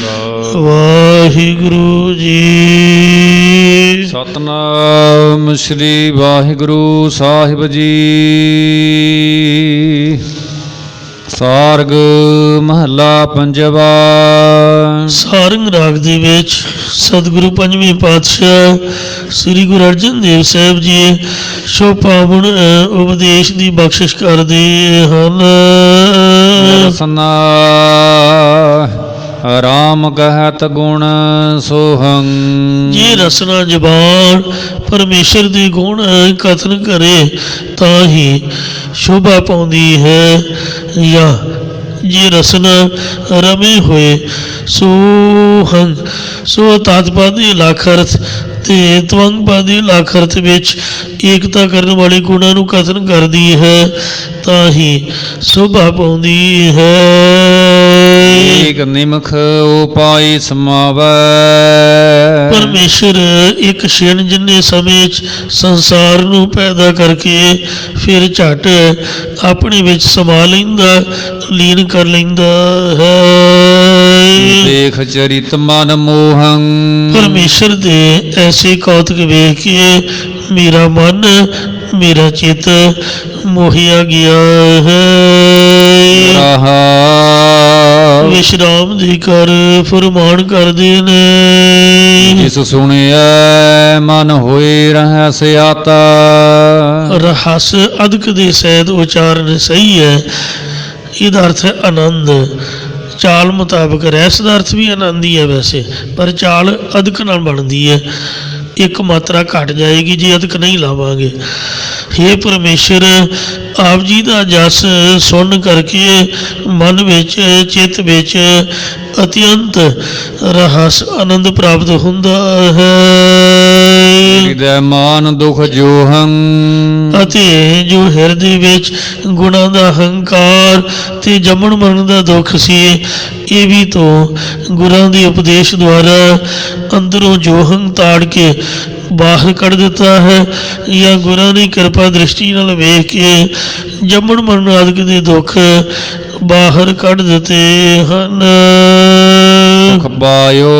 S2: ਵਾਹਿਗੁਰੂ ਜੀ।
S1: ਸਤਨਾਮ ਸ੍ਰੀ ਵਾਹਿਗੁਰੂ ਸਾਹਿਬ ਜੀ। ਸਾਰਗ ਮਹਲਾ ਪੰਜਵਾ।
S2: ਸਾਰੰਗ ਰਾਗ ਦੇ ਵਿੱਚ ਸਤਿਗੁਰੂ ਪੰਜਵੇਂ ਪਾਤਸ਼ਾਹ ਸ੍ਰੀ ਗੁਰੂ ਅਰਜਨ ਦੇਵ ਸਾਹਿਬ ਜੀ ਸ਼ੋ ਪਾਵਨ ਉਪਦੇਸ਼ ਦੀ ਬਖਸ਼ਿਸ਼ ਕਰਦੇ ਹਨ।
S1: ਰਸਨਾ ਰਾਮ ਕਹਿਤ ਗੁਣ ਸੋਹੰ।
S2: ਜੇ ਰਸਨਾ ਜ਼ਬਾਨ ਪਰਮੇਸ਼ਰ ਦੇ ਗੁਣ ਕਥਨ ਕਰੇ ਤਾਂ ਹੀ ਸ਼ੋਭਾ ਪਾਉਂਦੀ ਹੈ। ਜਾਂ ਜੇ ਰਸਨਾ ਰਮੇ ਹੋਏ ਸੋਹੰ ਸੋ ਤਤਪਦ ਦੇ ਲੱਖ ਅਰਥ ਤੇ ਤਵੰਗ ਪਦ ਦੇ ਲੱਖ ਅਰਥ ਵਿੱਚ ਏਕਤਾ ਕਰਨ ਵਾਲੇ ਗੁਣਾਂ ਨੂੰ ਕਥਨ ਕਰਦੀ ਹੈ ਤਾਂ ਹੀ ਸ਼ੋਭਾ ਪਾਉਂਦੀ ਹੈ।
S1: ਏਕ ਨਿਮਖ ਉਪਾਈ ਸਮਾਵੈ।
S2: ਪਰਮੇਸ਼ਰ ਇੱਕ ਛਿਣ ਜਿੰਨੇ ਸਮੇਂ 'ਚ ਸੰਸਾਰ ਨੂੰ ਪੈਦਾ ਕਰਕੇ ਫਿਰ ਝੱਟ ਆਪਣੇ ਵਿੱਚ ਸਮਾ ਲੈਂਦਾ ਲੀਨ ਕਰ ਲੈਂਦਾ ਹੈ।
S1: ਦੇਖ ਚਰਿਤ ਮਨ ਮੋਹੰ।
S2: ਪਰਮੇਸ਼ਰ ਦੇ ਐਸੇ ਕੌਤਕ ਵੇਖ ਕੇ ਮੇਰਾ ਮਨ ਮੇਰਾ ਚਿੱਤ ਮੋਹਿਆ ਗਿਆ ਹੈ।
S1: ਰਹਾਉ
S2: ਵਿਸ਼ਰਾਮ ਦੀ ਕਰ ਫਰਮਾਨ ਕਰਦੇ ਨੇ।
S1: ਜਿਸ ਸੁਣਿਐ ਮਨ ਹੋਏ ਰਹਿ ਸਿਆਤਾ।
S2: ਰਹੱਸ ਅਦਕ ਦੇ ਸਹਿਤ ਉਚਾਰਨ ਸਹੀ ਹੈ। ਇਹਦਾ ਅਰਥ ਹੈ ਆਨੰਦ। ਚਾਲ ਮੁਤਾਬਕ ਰਹਿਸ ਦਾ ਅਰਥ ਵੀ ਆਨੰਦ ਹੀ ਹੈ ਵੈਸੇ, ਪਰ ਚਾਲ ਅਦਕ ਨਾਲ ਬਣਦੀ ਹੈ। ਇੱਕ ਮਾਤਰਾ ਘਟ ਜਾਏਗੀ ਜੇ ਅਦਕ ਨਹੀਂ ਲਾਵਾਂਗੇ। ਹੇ ਪਰਮੇਸ਼ਰ ਆਪ ਜੀ ਦਾ ਜਸ ਸੁਣ ਕਰਕੇ ਮਨ ਵਿੱਚ ਚਿੱਤ ਵਿੱਚ ਅਤਿਅੰਤ ਰਹੱਸ ਆਨੰਦ ਪ੍ਰਾਪਤ ਹੁੰਦਾ ਹੈ।
S1: ਹਿਰਦੈ ਮਾਨ ਦੁਖ ਜੋਹੰ।
S2: ਅਤੇ ਜੋ ਹਿਰਦੇ ਵਿੱਚ ਗੁਣਾਂ ਦਾ ਹੰਕਾਰ ਤੇ ਜੰਮਣ ਮਰਨ ਦਾ ਦੁੱਖ ਸੀ, ਇਹ ਵੀ ਤੋਂ ਗੁਰਾਂ ਦੇ ਉਪਦੇਸ਼ ਦੁਆਰਾ ਅੰਦਰੋਂ ਜੋਹੰ ਤਾੜ ਕੇ ਬਾਹਰ ਕੱਢ ਦਿੱਤਾ ਹੈ। ਜਾਂ ਗੁਰਾਂ ਦੀ ਕਿਰਪਾ ਦ੍ਰਿਸ਼ਟੀ ਨਾਲ ਵੇਖ ਕੇ ਜੰਮਣ ਮਰਨ ਆਦਿਕ ਦੇ ਦੁੱਖ ਬਾਹਰ ਕੱਢ ਦਿੱਤੇ ਹਨ।
S1: ਦੁਖ ਪਾਇਓ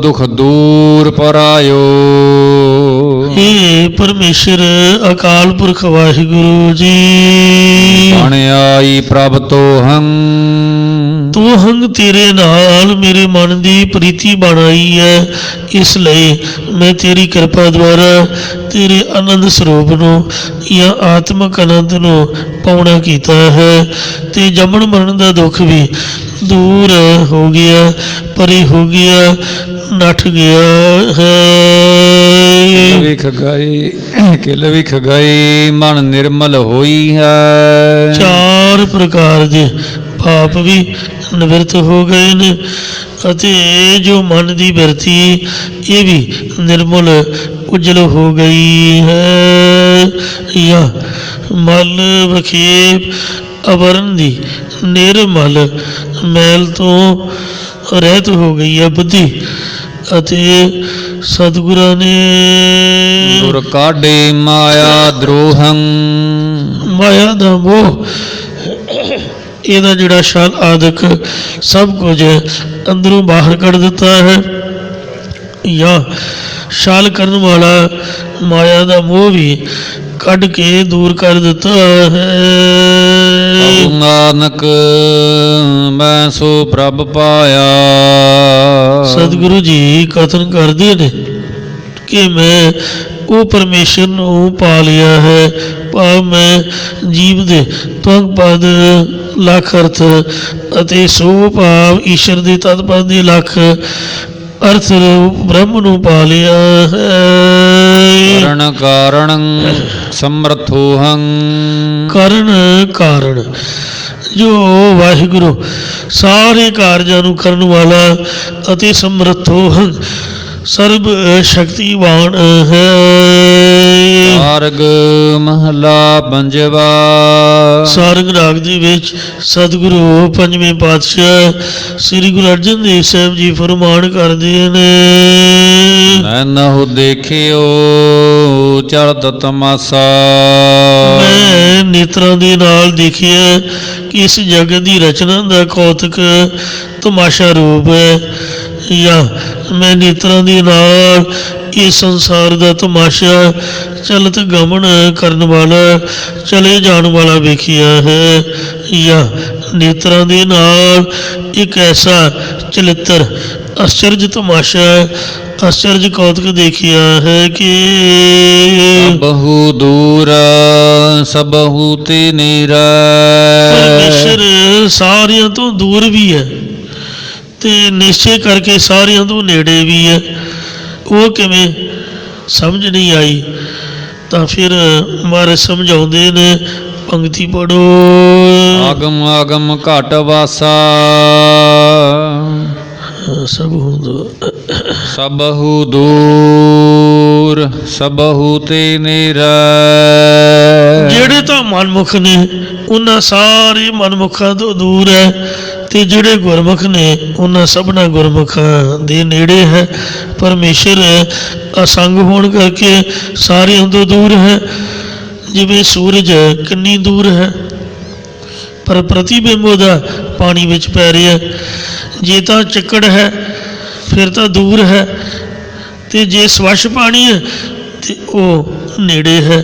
S1: ਦੁਖ ਦੂਰ ਪਰਾਇਓ।
S2: ਹੇ ਪਰਮੇਸ਼ਰ ਅਕਾਲ ਪੁਰਖ ਵਾਹਿਗੁਰੂ ਜੀ,
S1: ਬਣ ਆਈ ਪ੍ਰਭ ਤੋਹੰ।
S2: ਤੂੰ ਹੰਗ ਤੇਰੇ ਨਾਲ ਮੇਰੇ ਮਨ ਦੀ ਪ੍ਰੀਤੀ ਬਣ ਆਈ ਹੈ। ਇਸ ਲਈ ਮੈਂ ਤੇਰੀ ਕਿਰਪਾ ਦੁਆਰਾ ਤੇਰੇ ਆਨੰਦ ਸਰੂਪ ਨੂੰ ਜਾਂ ਆਤਮਕ ਆਨੰਦ ਨੂੰ ਪਾਉਣਾ ਕੀਤਾ ਹੈ ਤੇ ਜੰਮਣ ਮਰਨ ਦਾ ਦੁੱਖ ਵੀ ਦੂਰ ਹੋ ਗਿਆ, ਪਰੇ ਹੋ ਗਿਆ, ਨੱਠ ਗਿਆ ਹੈ।
S1: ਵਿਖ ਗਈ ਕਿਲ ਵਿਖ ਗਈ ਮਨ ਨਿਰਮਲ ਹੋਈ ਹੈ।
S2: ਚਾਰ ਪ੍ਰਕਾਰ ਦੇ ਪਾਪ ਵੀ ਨਿਵਰਤ ਹੋ ਗਏ ਨੇ ਅਤੇ ਜੋ ਮਨ ਦੀ ਬਿਰਤੀ ਇਹ ਵੀ ਨਿਰਮਲ ਉਜਲ ਹੋ ਗਈ ਹੈ। ਜਾਂ ਮਲ ਵਖੇਪ ਅਵਰਨ ਦੀ ਨਿਰਮਲ ਮੈਲ ਤੋਂ ਰਹਿਤ ਹੋ ਗਈ ਹੈ ਬੁੱਧੀ। ਅਤੇ ਸਤਿਗੁਰਾਂ ਨੇ
S1: ਦੁਰ ਕਾਢੇ ਮਾਇਆ ਦਰੋਹੰ।
S2: ਮਾਇਆ ਦਾ ਮੋਹ ਇਹਦਾ ਜਿਹੜਾ ਛਲ ਆਦਿਕ ਸਭ ਕੁਝ ਅੰਦਰੋਂ ਬਾਹਰ ਕੱਢ ਦਿੱਤਾ ਹੈ। ਜਾਂ ਛਲ ਕਰਨ ਵਾਲਾ ਮਾਇਆ ਦਾ ਮੋਹ ਵੀ ਕੱਢ ਕੇ ਦੂਰ ਕਰ ਦਿੱਤਾ ਹੈ।
S1: ਨਾਨਕ ਮੈਂ ਸੋ ਪ੍ਰਭ ਪਾਇਆ।
S2: ਸਤਿਗੁਰੂ ਜੀ ਕਥਨ ਕਰਦੇ ਨੇ ਕਿ ਮੈਂ ਉਹ ਪਰਮੇਸ਼ਰ ਨੂੰ ਪਾ ਲਿਆ ਹੈ। ਭਾਵ ਮੈਂ ਜੀਵ ਦੇ ਤਵੰਗ ਪਦ ਲੱਖ ਅਰਥ ਅਤੇ ਸੋ ਭਾਵ ਈਸ਼ਰ ਦੇ ਤਤ ਪਦ ਦੇ ਲੱਖ ਅਰਥ ਰੂਪ ਬ੍ਰਹਮ ਨੂੰ ਪਾ ਲਿਆ ਹੈ।
S1: ਕਰਨ ਕਾਰਣੰ ਸਮਰਥੋਹੰ।
S2: ਕਰਨ ਕਾਰਨ ਜੋ ਵਾਹਿਗੁਰੂ ਸਾਰੇ ਕਾਰਜਾਂ ਨੂੰ ਕਰਨ ਵਾਲਾ ਅਤੇ ਸਮਰਥੋ ਸਰਬ ਸ਼ਕਤੀਵਾਨ ਹੈ।
S1: ਸਾਰਗ ਮਹਲਾ ਪੰਜਵਾ।
S2: ਸਾਰੰਗ ਰਾਗ ਦੇ ਵਿੱਚ ਸਤਿਗੁਰੂ ਪੰਜਵੇਂ ਪਾਤਸ਼ਾਹ ਸ੍ਰੀ ਗੁਰੂ ਅਰਜਨ ਦੇਵ ਸਾਹਿਬ ਜੀ ਫਰਮਾਨ ਕਰਦੇ ਨੇ।
S1: ਨਹੁ ਦੇਖਿਓ ਚੜ੍ਹਤ ਤਮਾਸਾ।
S2: ਮੈਂ ਨੇਤਰਾਂ ਦੇ ਨਾਲ ਦੇਖਿਆ ਕਿ ਇਸ ਜਗਤ ਦੀ ਰਚਨਾ ਦਾ ਕੌਤਕ ਤਮਾਸ਼ਾ ਰੂਪ ਹੈ। ਜਾਂ ਮੈਂ ਨੇਤਰਾਂ ਦੇ ਨਾਲ ਇਹ ਸੰਸਾਰ ਦਾ ਤਮਾਸ਼ਾ ਚਲਤ ਗਮਨ ਕਰਨ ਵਾਲਾ ਚਲੇ ਜਾਣ ਵਾਲਾ ਵੇਖਿਆ ਹੈ, ਜਾਂ ਨੇਤਰਾਂ ਦੇ ਨਾਲ ਇੱਕ ਐਸਾ ਚਲਿੱਤਰ ਅਸਚਰਜ ਤਮਾਸ਼ਾ ਅਸਚਰਜ ਕੌਤਕ ਦੇਖਿਆ ਹੈ ਕਿ
S1: ਬਹੁ ਦੂਰ ਸਬਹੁ ਤੇ ਨੀਰਾ।
S2: ਪਰਮੇਸ਼ਰ ਸਾਰਿਆਂ ਤੋਂ ਦੂਰ ਵੀ ਹੈ ਤੇ ਨਿਸ਼ਚੈ ਕਰਕੇ ਸਾਰਿਆਂ ਤੋਂ ਨੇੜੇ ਵੀ ਹੈ। ਉਹ ਕਿਵੇਂ ਸਮਝ ਨਹੀਂ ਆਈ ਤਾਂ ਫਿਰ ਮਹਾਰਾਜ ਸਮਝਾਉਂਦੇ ਨੇ, ਪੰਕਤੀ ਪੜੋ।
S1: ਆਗਮ ਆਗਮ ਘਟ ਵਾਸਾ ਸਬਹੁ ਦੂਰ ਸਬਹੁ ਤੇ ਨੀਰਾ।
S2: ਜਿਹੜੇ ਤਾਂ ਮਨਮੁਖ ਨੇ ਉਹਨਾਂ ਸਾਰੇ ਮਨਮੁਖਾਂ ਤੋਂ ਦੂਰ ਹੈ, ਤੇ ਜਿਹੜੇ ਗੁਰਮੁਖ ਨੇ ਉਹਨਾਂ ਸਭਨਾ ਗੁਰਮੁਖਾਂ ਦੇ ਨੇੜੇ ਹੈ। ਪਰਮੇਸ਼ਰ ਅਸੰਗ ਹੋਣ ਕਰਕੇ ਸਾਰਿਆਂ ਤੋਂ ਦੂਰ ਹੈ। ਜਿਵੇਂ ਸੂਰਜ ਕਿੰਨੀ ਦੂਰ ਹੈ, ਪਰ ਪ੍ਰਤੀਬਿੰਬ ਉਹਦਾ ਪਾਣੀ ਵਿੱਚ ਪੈ ਰਿਹਾ। ਜੇ ਤਾਂ ਚੱਕੜ ਹੈ ਫਿਰ ਤਾਂ ਦੂਰ ਹੈ, ਤੇ ਜੇ ਸਵੱਛ ਪਾਣੀ ਹੈ ਤੇ ਉਹ ਨੇੜੇ ਹੈ।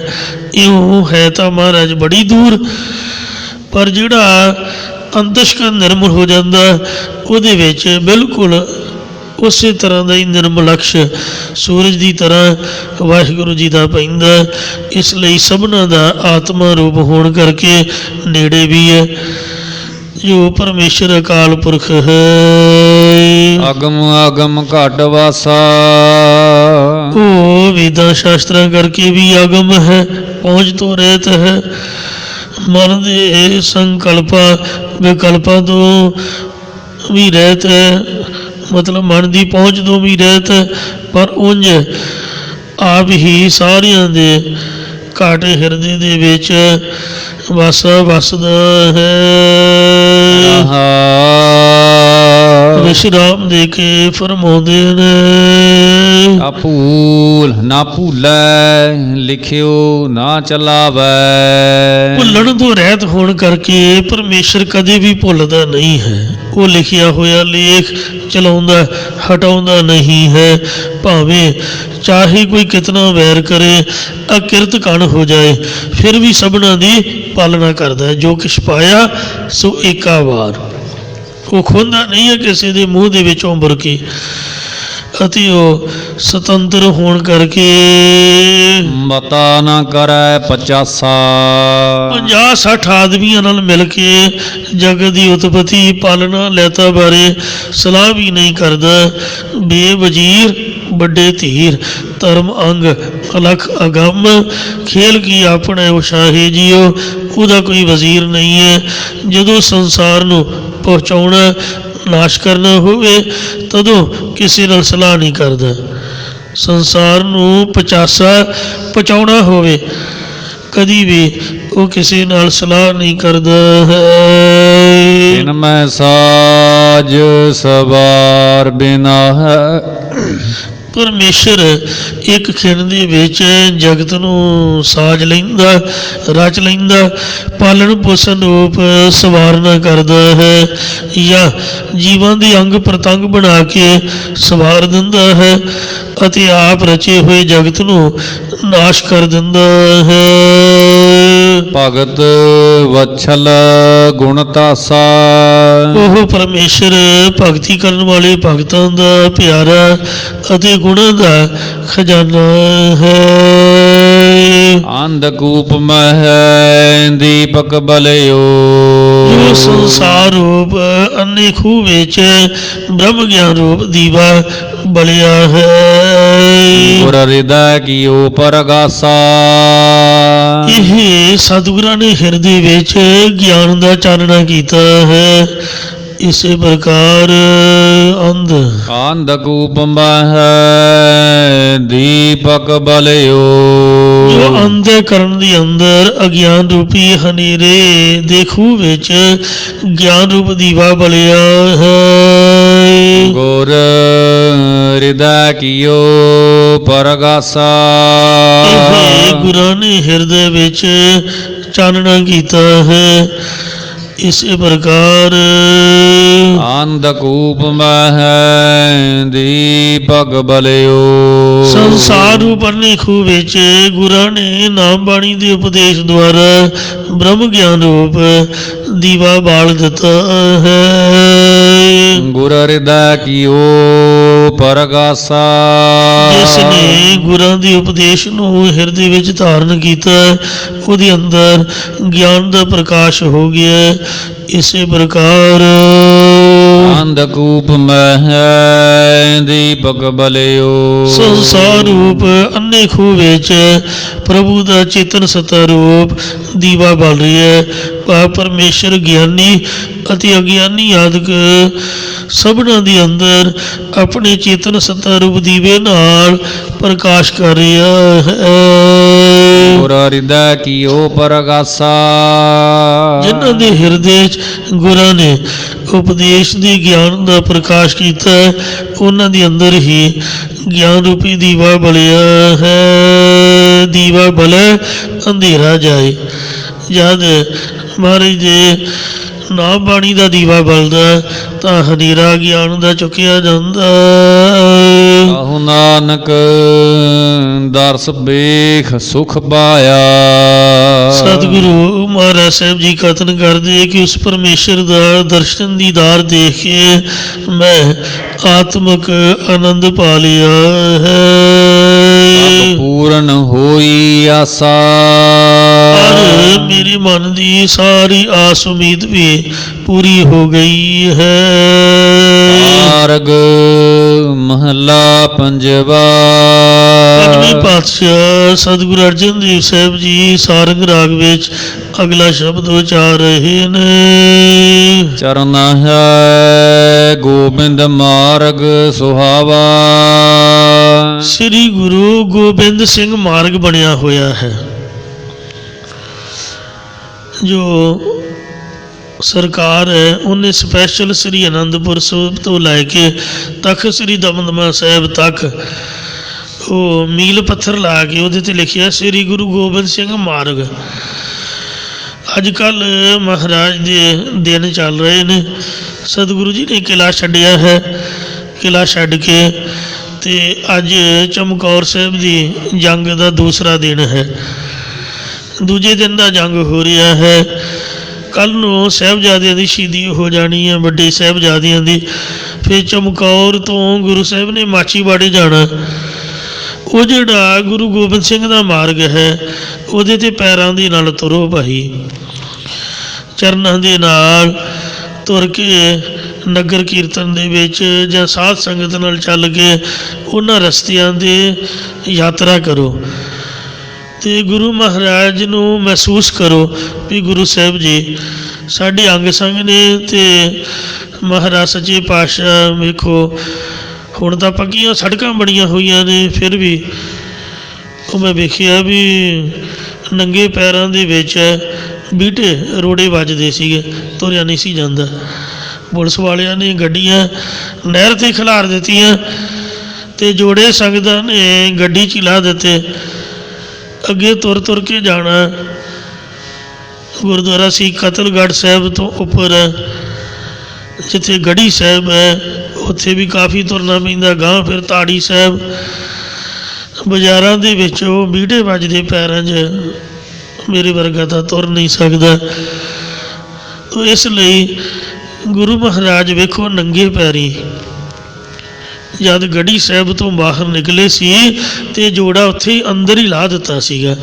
S2: ਇਉਂ ਹੈ ਤਾਂ ਮਹਾਰਾਜ ਬੜੀ ਦੂਰ, ਪਰ ਜਿਹੜਾ ਅੰਤਸ਼ਕਰਨ ਨਿਰਮਲ ਹੋ ਜਾਂਦਾ ਉਹਦੇ ਵਿੱਚ ਬਿਲਕੁਲ ਉਸੇ ਤਰ੍ਹਾਂ ਦਾ ਹੀ ਨਿਰਮਲਕਸ਼ ਸੂਰਜ ਦੀ ਤਰ੍ਹਾਂ ਵਾਹਿਗੁਰੂ ਜੀ ਦਾ ਪੈਂਦਾ। ਇਸ ਲਈ ਸਭਨਾਂ ਦਾ ਆਤਮਾ ਰੂਪ ਹੋਣ ਕਰਕੇ ਨੇੜੇ ਵੀ ਹੈ। ਜੋ ਪਰਮੇਸ਼ਰ ਅਕਾਲ ਪੁਰਖ ਹੈ,
S1: ਆਗਮ ਆਗਮ ਘਟ ਵਾਸਾ।
S2: ਉਹ ਵੇਦਾਂ ਸ਼ਾਸਤਰਾਂ ਕਰਕੇ ਵੀ ਆਗਮ ਹੈ, ਪਹੁੰਚ ਤੋਂ ਰਹਿਤ ਹੈ। ਮਨ ਦੇ ਸੰਕਲਪਾਂ ਵਿਕਲਪਾਂ ਤੋਂ ਵੀ ਰਹਿਤ ਹੈ, ਮਤਲਬ ਮਨ ਦੀ ਪਹੁੰਚ ਤੋਂ ਵੀ ਰਹਿਤ ਹੈ। ਪਰ ਉਂਝ ਆਪ ਹੀ ਸਾਰਿਆਂ ਦੇ ਘਾਟੇ ਹਿਰਦੇ ਦੇ ਵਿੱਚ ਵਸਦਾ ਹੈ। ਵਿਸ਼ਰਾਮ ਦੇ ਕੇ ਫਰਮਾਉਂਦੇ ਨੇ,
S1: ਭੂਲ ਨਾ ਭੂਲੈ ਲਿਖਿਓ ਨਾ ਚਲਾਵੈ।
S2: ਭੁੱਲਣ ਤੋਂ ਰਹਿਤ ਹੋਣ ਕਰਕੇ ਪਰਮੇਸ਼ਰ ਕਦੇ ਵੀ ਭੁੱਲਦਾ ਨਹੀਂ ਹੈ। ਉਹ ਲਿਖਿਆ ਹੋਇਆ ਲੇਖ ਚਲਾਉਂਦਾ ਹਟਾਉਂਦਾ ਨਹੀਂ ਹੈ। ਭਾਵੇਂ ਚਾਹੇ ਕੋਈ ਕਿਤਨਾ ਵੈਰ ਕਰੇ, ਅਕਿਰਤ ਕਣ ਹੋ ਜਾਏ, ਫਿਰ ਵੀ ਸਭਨਾਂ ਦੀ ਪਾਲਣਾ ਕਰਦਾ ਹੈ। ਜੋ ਕਿਛ ਪਾਇਆ ਸੋ ਏਕਾ ਵਾਰ। ਉਹ ਖੋਂਦਾ ਨਹੀਂ ਹੈ ਕਿਸੇ ਦੇ ਮੂੰਹ ਦੇ ਵਿੱਚ ਉੰਬਰ ਕੇ, ਅਤੇ ਉਹ ਸੁਤੰਤਰ ਹੋਣ ਕਰਕੇ
S1: ਮਤਾ ਨਾ ਕਰੈ 50
S2: 50-60 ਆਦਮੀਆਂ ਨਾਲ ਮਿਲ ਕੇ ਜਗਤ ਦੀ ਉਤਪਤੀ ਪਾਲਣਾ ਲੈਤਾ ਬਾਰੇ ਸਲਾਹ ਵੀ ਨਹੀਂ ਕਰਦਾ। ਬੇਵਜ਼ੀਰ ਵੱਡੇ ਧੀਰ ਧਰਮ ਅੰਗ ਅਲਖ ਅਗੰਮ ਖੇਲ ਕੀ ਆਪਣੇ ਉਸ਼ਾਹੇ ਜੀਓ। ਉਹਦਾ ਕੋਈ ਵਜ਼ੀਰ ਨਹੀਂ ਹੈ। ਜਦੋਂ ਸੰਸਾਰ ਨੂੰ ਪਹੁੰਚਾਉਣਾ ਨਾਸ਼ ਕਰਨਾ ਹੋਵੇ ਤਦੋਂ ਕਿਸੇ ਨਾਲ ਸਲਾਹ ਨਹੀਂ ਕਰਦਾ। ਸੰਸਾਰ ਨੂੰ ਪਹੁੰਚਾਉਣਾ ਹੋਵੇ ਕਦੀ ਵੀ ਉਹ ਕਿਸੇ ਨਾਲ ਸਲਾਹ ਨਹੀਂ ਕਰਦਾ ਹੈ।
S1: ਇਨ ਮੈਂ ਸਾਜ ਸਵਾਰ ਬਿਨਾ ਹੈ।
S2: ਪਰਮੇਸ਼ਰ ਇੱਕ ਖਿਣ ਦੇ ਵਿੱਚ ਜਗਤ ਨੂੰ ਸਾਜ ਲੈਂਦਾ, ਰਚ ਲੈਂਦਾ, ਪਾਲਣ ਪੋਸ਼ਣ ਰੂਪ ਸਵਾਰਨਾ ਕਰਦਾ ਹੈ, ਜਾਂ ਜੀਵਾਂ ਦੇ ਅੰਗ ਪ੍ਰਤੰਗ ਬਣਾ ਕੇ ਸਵਾਰ ਦਿੰਦਾ ਹੈ, ਅਤੇ ਆਪ ਰਚੇ ਹੋਏ ਜਗਤ ਨੂੰ ਨਾਸ਼ ਕਰ ਦਿੰਦਾ ਹੈ।
S1: ਭਗਤ ਵਛਲ ਗੁਣ ਤਾਸਾ।
S2: ਉਹ ਪਰਮੇਸ਼ਰ ਭਗਤੀ ਕਰਨ ਵਾਲੇ ਭਗਤਾਂ ਦਾ ਪਿਆਰਾ ਅਤੇ ਗੁਣਾਂ ਦਾ ਖਜ਼ਾਨਾ ਹੈ।
S1: ਅੰਧਕੂਪ ਮਹਿ ਦੀਪਕ ਬਲਿਓ।
S2: ਜੋ ਸੰਸਾਰ ਰੂਪ ਅੰਨੇ ਖੂਹ ਵਿੱਚ ਬ੍ਰਹਮ ਗਿਆਨ ਰੂਪ ਦੀਵਾ ਬਲਿਆ ਹੈ।
S1: ਗੁਰ ਹਿਰਦੈ ਕੀਓ ਪਰਗਾਸਾ।
S2: ਇਹ ਸਤਿਗੁਰਾਂ ਨੇ ਹਿਰਦੇ ਵਿੱਚ ਗਿਆਨ ਦਾ ਚਾਨਣਾ ਕੀਤਾ ਹੈ। ਇਸੇ ਪ੍ਰਕਾਰ
S1: ਅੰਧਕੂਪ ਮਹਿ ਦੀਪਕ ਬਲਿਓ।
S2: ਜੋ ਅੰਧਕਰਨ ਦੇ ਅੰਦਰ ਅਗਿਆਨ ਰੂਪੀ ਹਨੇਰੇ ਦੇ ਖੂਹ ਵਿੱਚ ਗਿਆਨ ਰੂਪ ਦੀਵਾ ਬਲਿਆ ਹੈ।
S1: ਗੁਰ ਹਿਰਦੈ ਕੀਓ ਪਰਗਾਸਾ।
S2: ਇਹ ਗੁਰਾਂ ਨੇ ਹਿਰਦੇ ਵਿੱਚ ਚਾਨਣਾ ਕੀਤਾ ਹੈ। ਇਸੇ ਪ੍ਰਕਾਰ
S1: ਅੰਧਕੂਪ ਮਹਿ ਦੀਪਕ ਬਲਿਓ
S2: ਸੰਸਾਰ ਰੂਪ ਅੰਨੇ ਖੂਹ ਵਿੱਚ ਗੁਰਾਂ ਨੇ ਨਾਮ ਬਾਣੀ ਦੇ ਉਪਦੇਸ਼ ਦੁਆਰਾ ਬ੍ਰਹਮ ਗਿਆਨ ਰੂਪ ਦੀਵਾ ਬਾਲ ਦਿੱਤਾ ਹੈ।
S1: ਗੁਰ ਹਿਰਦੈ ਕੀਓ ਪਰਗਾਸਾ
S2: ਜਿਸ ਨੇ ਗੁਰਾਂ ਦੇ ਉਪਦੇਸ਼ ਨੂੰ ਹਿਰਦੇ ਵਿੱਚ ਧਾਰਨ ਕੀਤਾ ਉਹਦੇ ਅੰਦਰ ਗਿਆਨ ਦਾ ਪ੍ਰਕਾਸ਼ ਹੋ ਗਿਆ। ਇਸੇ ਪ੍ਰਕਾਰ
S1: ਅੰਧਕੂਪ ਮਹਿ ਦੀਪਕ ਬਲਿਓ
S2: ਸੰਸਾਰ ਰੂਪ ਅੰਨੇ ਖੂਹ ਵਿੱਚ ਪ੍ਰਭੂ ਦਾ ਚੇਤਨ ਸੱਤਾ ਰੂਪ ਦੀਵਾ ਬਲ ਰਿਹਾ ਹੈ। ਪਰਮੇਸ਼ਰ ਗਿਆਨੀ ਅਤੇ ਅਗਿਆਨੀ ਆਦਿਕ ਸਭਨਾਂ ਦੇ ਅੰਦਰ ਆਪਣੇ ਚੇਤਨ ਸੱਤਾ ਰੂਪ ਦੀਵੇ ਨਾਲ ਪ੍ਰਕਾਸ਼ ਕਰ ਰਿਹਾ ਹੈ।
S1: ਗੁਰ ਹਿਰਦੈ ਕੀਓ ਪਰਗਾਸਾ
S2: ਜਿਨ੍ਹਾਂ ਦੇ ਹਿਰਦੇ 'ਚ ਗੁਰਾਂ ਨੇ ਉਪਦੇਸ਼ ਦੇ ਗਿਆਨ ਦਾ ਪ੍ਰਕਾਸ਼ ਕੀਤਾ ਉਹਨਾਂ ਦੇ ਅੰਦਰ ਹੀ ਗਿਆਨ ਰੂਪੀ ਦੀਵਾ ਬਲਿਆ ਹੈ। ਦੀਵਾ ਬਲੇ ਅੰਧੇਰਾ ਜਾਏ। ਜਦ ਮਹਾਰਾਜ ਦੇ ਨਾਮ ਬਾਣੀ ਦਾ ਦੀਵਾ ਬਲਦਾ ਤਾਂ ਹਨੇਰਾ ਗਿਆਨ ਦਾ ਚੁੱਕਿਆ ਜਾਂਦਾ।
S1: ਆਹੋ ਨਾਨਕ ਦਰਸ ਵੇਖ ਸੁਖ ਪਾਇਆ।
S2: ਸਤਿਗੁਰੂ ਮਹਾਰਾਜ ਸਾਹਿਬ ਜੀ ਕਥਨ ਕਰਦੇ ਕਿ ਉਸ ਪਰਮੇਸ਼ਰ ਦਾ ਦਰਸ਼ਨ ਦੀਦਾਰ ਦੇਖ ਕੇ ਮੈਂ ਆਤਮਕ ਆਨੰਦ ਪਾ ਲਿਆ ਹੈ।
S1: ਪੂਰਨ ਹੋਈ ਆਸਾ
S2: ਔਰ ਮੇਰੇ ਮਨ ਦੀ ਸਾਰੀ ਆਸ ਉਮੀਦ ਵੀ ਪੂਰੀ ਹੋ ਗਈ ਹੈ।
S1: ਮਾਰਗ ਮਹਲਾ ਪੰਜਵਾ
S2: ਪੰਜਵੇਂ ਪਾਤਸ਼ਾਹ ਸਤਿਗੁਰੂ ਅਰਜਨ ਦੇਵ ਸਾਹਿਬ ਜੀ ਸਾਰੰਗ ਰਾਗ ਵਿੱਚ ਅਗਲਾ ਸ਼ਬਦ ਉਚਾਰ ਰਹੇ ਨੇ।
S1: ਚਰਨ ਹੈ ਗੋਬਿੰਦ ਮਾਰਗ ਸੁਹਾਵਾ।
S2: ਸ੍ਰੀ ਗੁਰੂ ਗੋਬਿੰਦ ਸਿੰਘ ਮਾਰਗ ਬਣਿਆ ਹੋਇਆ ਹੈ ਜੋ ਸਰਕਾਰ ਹੈ ਉਹਨੇ ਸਪੈਸ਼ਲ ਸ੍ਰੀ ਅਨੰਦਪੁਰ ਸਾਹਿਬ ਤੋਂ ਲੈ ਕੇ ਤਖਤ ਸ੍ਰੀ ਦਮਦਮਾ ਸਾਹਿਬ ਤੱਕ ਉਹ ਮੀਲ ਪੱਥਰ ਲਾ ਕੇ ਉਹਦੇ 'ਤੇ ਲਿਖਿਆ ਸ੍ਰੀ ਗੁਰੂ ਗੋਬਿੰਦ ਸਿੰਘ ਮਾਰਗ। ਅੱਜ ਕੱਲ੍ਹ ਮਹਾਰਾਜ ਦੇ ਦਿਨ ਚੱਲ ਰਹੇ ਨੇ। ਸਤਿਗੁਰੂ ਜੀ ਨੇ ਕਿਲ੍ਹਾ ਛੱਡਿਆ ਹੈ। ਕਿਲ੍ਹਾ ਛੱਡ ਕੇ ਅਤੇ ਅੱਜ ਚਮਕੌਰ ਸਾਹਿਬ ਦੀ ਜੰਗ ਦਾ ਦੂਸਰਾ ਦਿਨ ਹੈ। ਦੂਜੇ ਦਿਨ ਦਾ ਜੰਗ ਹੋ ਰਿਹਾ ਹੈ। ਕੱਲ੍ਹ ਨੂੰ ਸਾਹਿਬਜ਼ਾਦਿਆਂ ਦੀ ਸ਼ਹੀਦੀ ਹੋ ਜਾਣੀ ਹੈ, ਵੱਡੇ ਸਾਹਿਬਜ਼ਾਦਿਆਂ ਦੀ। ਫਿਰ ਚਮਕੌਰ ਤੋਂ ਗੁਰੂ ਸਾਹਿਬ ਨੇ ਮਾਚੀਵਾੜੇ ਜਾਣਾ। ਉਹ ਜਿਹੜਾ ਗੁਰੂ ਗੋਬਿੰਦ ਸਿੰਘ ਦਾ ਮਾਰਗ ਹੈ ਉਹਦੇ 'ਤੇ ਪੈਰਾਂ ਦੇ ਨਾਲ ਤੁਰੋ ਭਾਈ। ਚਰਨਾਂ ਦੇ ਨਾਲ ਤੁਰ ਕੇ ਨਗਰ ਕੀਰਤਨ ਦੇ ਵਿੱਚ ਜਾਂ ਸਾਧ ਸੰਗਤ ਨਾਲ ਚੱਲ ਕੇ ਉਹਨਾਂ ਰਸਤਿਆਂ 'ਤੇ ਯਾਤਰਾ ਕਰੋ ਅਤੇ ਗੁਰੂ ਮਹਾਰਾਜ ਨੂੰ ਮਹਿਸੂਸ ਕਰੋ ਵੀ ਗੁਰੂ ਸਾਹਿਬ ਜੀ ਸਾਡੇ ਅੰਗ ਸੰਗ ਨੇ। ਅਤੇ ਮਹਾਰਾਜ ਸੱਚੇ ਪਾਤਸ਼ਾਹ ਵੇਖੋ ਹੁਣ ਤਾਂ ਪੱਕੀਆਂ ਸੜਕਾਂ ਬਣੀਆਂ ਹੋਈਆਂ ਨੇ, ਫਿਰ ਵੀ ਉਹ ਮੈਂ ਵੇਖਿਆ ਵੀ ਨੰਗੇ ਪੈਰਾਂ ਦੇ ਵਿੱਚ ਬੀਟੇ ਰੋੜੇ ਵੱਜਦੇ ਸੀਗੇ, ਤੁਰਿਆ ਨਹੀਂ ਸੀ ਜਾਂਦਾ। ਪੁਲਿਸ ਵਾਲਿਆਂ ਨੇ ਗੱਡੀਆਂ ਨਹਿਰ 'ਤੇ ਖਿਲਾਰ ਦਿੱਤੀਆਂ ਅਤੇ ਜੋੜੇ ਸੰਗਤਾਂ ਨੇ ਗੱਡੀ 'ਚ ਲਾ ਦਿੱਤੇ। ਅੱਗੇ ਤੁਰ ਤੁਰ ਕੇ ਜਾਣਾ। ਗੁਰਦੁਆਰਾ ਸੀ ਕਤਲਗੜ੍ਹ ਸਾਹਿਬ ਤੋਂ ਉੱਪਰ ਜਿੱਥੇ ਗੜ੍ਹੀ ਸਾਹਿਬ ਹੈ ਉੱਥੇ ਵੀ ਕਾਫੀ ਤੁਰਨਾ ਪੈਂਦਾ। ਗਾਂਹ ਫਿਰ ਤਾੜੀ ਸਾਹਿਬ ਬਾਜ਼ਾਰਾਂ ਦੇ ਵਿੱਚ ਉਹ ਬੀੜੇ ਵੱਜਦੇ ਪੈਰਾਂ 'ਚ। ਮੇਰੇ ਵਰਗਾ ਤਾਂ ਤੁਰ ਨਹੀਂ ਸਕਦਾ। ਤੋ ਇਸ ਲਈ ਗੁਰੂ ਮਹਾਰਾਜ ਵੇਖੋ ਨੰਗੇ ਪੈਰੀ ਜਦ ਗੜ੍ਹੀ ਸਾਹਿਬ ਤੋਂ ਬਾਹਰ ਨਿਕਲੇ ਸੀ ਅਤੇ ਜੋੜਾ ਉੱਥੇ ਹੀ ਅੰਦਰ ਹੀ ਲਾ ਦਿੱਤਾ ਸੀਗਾ।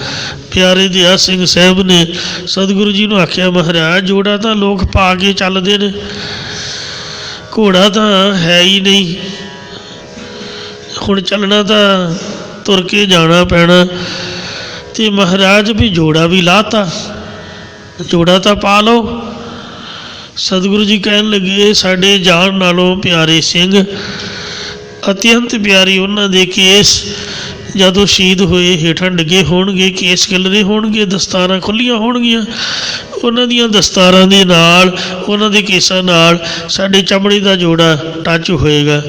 S2: ਪਿਆਰੇ ਦਿਆ ਸਿੰਘ ਸਾਹਿਬ ਨੇ ਸਤਿਗੁਰੂ ਜੀ ਨੂੰ ਆਖਿਆ ਮਹਾਰਾਜ ਜੋੜਾ ਤਾਂ ਲੋਕ ਪਾ ਕੇ ਚੱਲਦੇ ਨੇ, ਘੋੜਾ ਤਾਂ ਹੈ ਹੀ ਨਹੀਂ, ਹੁਣ ਚੱਲਣਾ ਤਾਂ ਤੁਰ ਕੇ ਜਾਣਾ ਪੈਣਾ। ਅਤੇ ਮਹਾਰਾਜ ਵੀ ਜੋੜਾ ਵੀ ਲਾਤਾ, ਜੋੜਾ ਤਾਂ ਪਾ ਲਓ। ਸਤਿਗੁਰੂ ਜੀ ਕਹਿਣ ਲੱਗੇ ਸਾਡੇ ਜਾਨ ਨਾਲੋਂ ਪਿਆਰੇ ਸਿੰਘ, ਅਤਿਅੰਤ ਪਿਆਰੀ ਉਹਨਾਂ ਦੇ ਕੇਸ ਜਦੋਂ ਸ਼ਹੀਦ ਹੋਏ ਹੇਠਾਂ ਡਿੱਗੇ ਹੋਣਗੇ, ਕੇਸ ਖਿਲਰੇ ਹੋਣਗੇ, ਦਸਤਾਰਾਂ ਖੁੱਲ੍ਹੀਆਂ ਹੋਣਗੀਆਂ। ਉਹਨਾਂ ਦੀਆਂ ਦਸਤਾਰਾਂ ਦੇ ਨਾਲ, ਉਹਨਾਂ ਦੇ ਕੇਸਾਂ ਨਾਲ ਸਾਡੇ ਚਮੜੀ ਦਾ ਜੋੜਾ ਟੱਚ ਹੋਏਗਾ।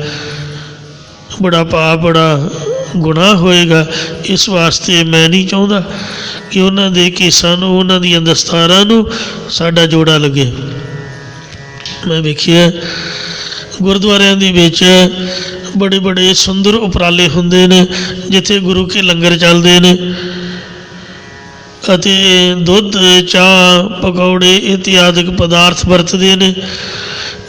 S2: ਬੜਾ ਪਾਪ, ਬੜਾ ਗੁਨਾਹ ਹੋਏਗਾ। ਇਸ ਵਾਸਤੇ ਮੈਂ ਨਹੀਂ ਚਾਹੁੰਦਾ ਕਿ ਉਹਨਾਂ ਦੇ ਕੇਸਾਂ ਨੂੰ, ਉਹਨਾਂ ਦੀਆਂ ਦਸਤਾਰਾਂ ਨੂੰ ਸਾਡਾ ਜੋੜਾ ਲੱਗੇ। ਮੈਂ ਵੇਖਿਆ ਗੁਰਦੁਆਰਿਆਂ ਦੇ ਵਿੱਚ ਬੜੇ ਬੜੇ ਸੁੰਦਰ ਉਪਰਾਲੇ ਹੁੰਦੇ ਨੇ, ਜਿੱਥੇ ਗੁਰੂ ਕੇ ਲੰਗਰ ਚੱਲਦੇ ਨੇ ਅਤੇ ਦੁੱਧ ਚਾਹ ਪਕੌੜੇ ਇਤਿਆਦਿਕ ਪਦਾਰਥ ਵਰਤਦੇ ਨੇ।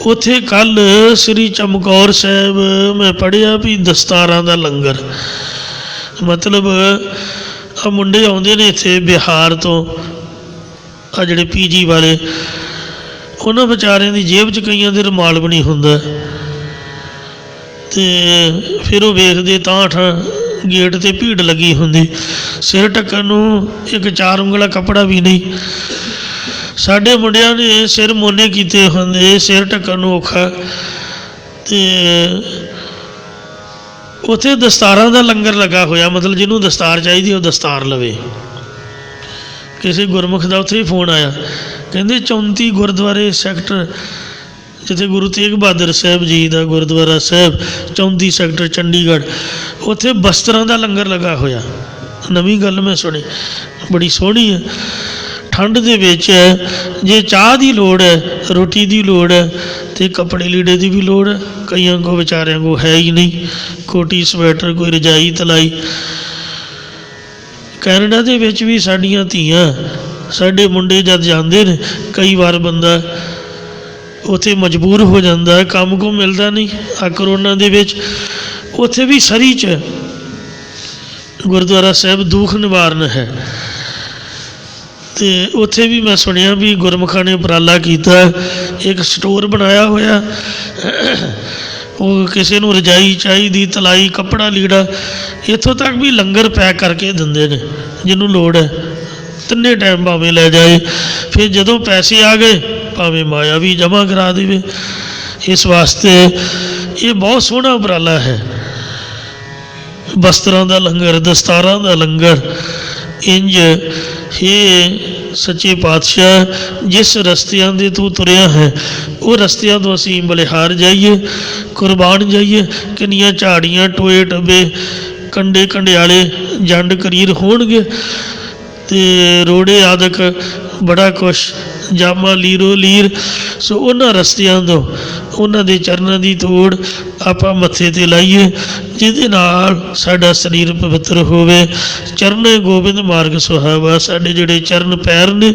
S2: ਉੱਥੇ ਕੱਲ੍ਹ ਸ੍ਰੀ ਚਮਕੌਰ ਸਾਹਿਬ ਮੈਂ ਪੜ੍ਹਿਆ ਵੀ ਦਸਤਾਰਾਂ ਦਾ ਲੰਗਰ, ਮਤਲਬ ਆ ਮੁੰਡੇ ਆਉਂਦੇ ਨੇ ਇੱਥੇ ਬਿਹਾਰ ਤੋਂ, ਆ ਜਿਹੜੇ ਪੀਜੀ ਵਾਲੇ, ਉਹਨਾਂ ਵਿਚਾਰਿਆਂ ਦੀ ਜੇਬ 'ਚ ਕਈਆਂ ਦੇ ਰੁਮਾਲ ਵੀ ਨਹੀਂ ਹੁੰਦਾ, ਅਤੇ ਫਿਰ ਉਹ ਵੇਖਦੇ ਤਾਂ ਠਾਂ ਗੇਟ 'ਤੇ ਭੀੜ ਲੱਗੀ ਹੁੰਦੀ, ਸਿਰ ਢੱਕਣ ਨੂੰ ਇੱਕ 4 ਉਂਗਲਾ ਕੱਪੜਾ ਵੀ ਨਹੀਂ। ਸਾਡੇ ਮੁੰਡਿਆਂ ਨੇ ਸਿਰ ਮੋਨੇ ਕੀਤੇ ਹੁੰਦੇ, ਸਿਰ ਢੱਕਣ ਨੂੰ ਔਖਾ। ਅਤੇ ਉੱਥੇ ਦਸਤਾਰਾਂ ਦਾ ਲੰਗਰ ਲੱਗਾ ਹੋਇਆ, ਮਤਲਬ ਜਿਹਨੂੰ ਦਸਤਾਰ ਚਾਹੀਦੀ ਉਹ ਦਸਤਾਰ ਲਵੇ। ਕਿਸੇ ਗੁਰਮੁਖ ਦਾ ਉੱਥੇ ਹੀ ਫੋਨ ਆਇਆ, ਕਹਿੰਦੇ 34 ਗੁਰਦੁਆਰੇ ਸੈਕਟਰ, ਜਿੱਥੇ ਗੁਰੂ ਤੇਗ ਬਹਾਦਰ ਸਾਹਿਬ ਜੀ ਦਾ ਗੁਰਦੁਆਰਾ ਸਾਹਿਬ 34 ਸੈਕਟਰ ਚੰਡੀਗੜ੍ਹ, ਉੱਥੇ ਬਸਤਰਾਂ ਦਾ ਲੰਗਰ ਲੱਗਾ ਹੋਇਆ। ਨਵੀਂ ਗੱਲ ਮੈਂ ਸੁਣੀ, ਬੜੀ ਸੋਹਣੀ ਹੈ। ਠੰਡ ਦੇ ਵਿੱਚ ਜੇ ਚਾਹ ਦੀ ਲੋੜ ਹੈ, ਰੋਟੀ ਦੀ ਲੋੜ ਹੈ, ਅਤੇ ਕੱਪੜੇ ਲੀੜੇ ਦੀ ਵੀ ਲੋੜ ਹੈ। ਕਈਆਂ ਕੋਲ ਵਿਚਾਰਿਆਂ ਕੋਲ ਹੈ ਹੀ ਨਹੀਂ, ਕੋਟੀ ਸਵੈਟਰ, ਕੋਈ ਰਜਾਈ ਤਲਾਈ। ਕੈਨੇਡਾ ਦੇ ਵਿੱਚ ਵੀ ਸਾਡੀਆਂ ਧੀਆਂ, ਸਾਡੇ ਮੁੰਡੇ ਜਦ ਜਾਂਦੇ ਨੇ, ਕਈ ਵਾਰ ਬੰਦਾ ਉੱਥੇ ਮਜਬੂਰ ਹੋ ਜਾਂਦਾ, ਕੰਮ ਕੋ ਮਿਲਦਾ ਨਹੀਂ। ਆ ਕਰੋਨਾ ਦੇ ਵਿੱਚ ਉੱਥੇ ਵੀ ਸਰੀ 'ਚ ਗੁਰਦੁਆਰਾ ਸਾਹਿਬ ਦੁੱਖ ਨਿਵਾਰਨ ਹੈ, ਅਤੇ ਉੱਥੇ ਵੀ ਮੈਂ ਸੁਣਿਆ ਵੀ ਗੁਰਮੁਖਾਂ ਨੇ ਉਪਰਾਲਾ ਕੀਤਾ, ਇੱਕ ਸਟੋਰ ਬਣਾਇਆ ਹੋਇਆ। ਉਹ ਕਿਸੇ ਨੂੰ ਰਜਾਈ ਚਾਹੀਦੀ, ਤਲਾਈ, ਕੱਪੜਾ ਲੀੜਾ, ਇੱਥੋਂ ਤੱਕ ਵੀ ਲੰਗਰ ਪੈਕ ਕਰਕੇ ਦਿੰਦੇ ਨੇ ਜਿਹਨੂੰ ਲੋੜ ਹੈ, ਤਿੰਨੇ ਟਾਈਮ ਭਾਵੇਂ ਲੈ ਜਾਏ। ਫਿਰ ਜਦੋਂ ਪੈਸੇ ਆ ਗਏ ਭਾਵੇਂ ਮਾਇਆ ਵੀ ਜਮ੍ਹਾਂ ਕਰਾ ਦੇਵੇ। ਇਸ ਵਾਸਤੇ ਇਹ ਬਹੁਤ ਸੋਹਣਾ ਉਪਰਾਲਾ ਹੈ, ਬਸਤਰਾਂ ਦਾ ਲੰਗਰ, ਦਸਤਾਰਾਂ ਦਾ ਲੰਗਰ। ਇੰਝ ਹੇ ਸੱਚੇ ਪਾਤਸ਼ਾਹ, ਜਿਸ ਰਸਤਿਆਂ ਦੇ ਤੂੰ ਤੁਰਿਆ ਹੈ ਉਹ ਰਸਤਿਆਂ ਤੋਂ ਅਸੀਂ ਬਲਿਹਾਰ ਜਾਈਏ, ਕੁਰਬਾਨ ਜਾਈਏ। ਕਿੰਨੀਆਂ ਝਾੜੀਆਂ, ਟੋਏ ਟੱਬੇ, ਕੰਡੇ ਕੰਡਿਆਲੇ, ਜੰਡ ਕਰੀਰ ਹੋਣਗੇ, ਅਤੇ ਰੋੜੇ ਆਦਿਕ ਬੜਾ ਕੁਛ, ਜਾਮਾ ਲੀਰੋ ਲੀਰ। ਸੋ ਉਹਨਾਂ ਰਸਤਿਆਂ ਤੋਂ, ਉਹਨਾਂ ਦੇ ਚਰਨਾਂ ਦੀ ਤੋੜ ਆਪਾਂ ਮੱਥੇ 'ਤੇ ਲਾਈਏ, ਜਿਹਦੇ ਨਾਲ ਸਾਡਾ ਸਰੀਰ ਪਵਿੱਤਰ ਹੋਵੇ। ਚਰਨੇ ਗੋਬਿੰਦ ਮਾਰਗ ਸੁਹਾਵਾ, ਸਾਡੇ ਜਿਹੜੇ ਚਰਨ ਪੈਰ ਨੇ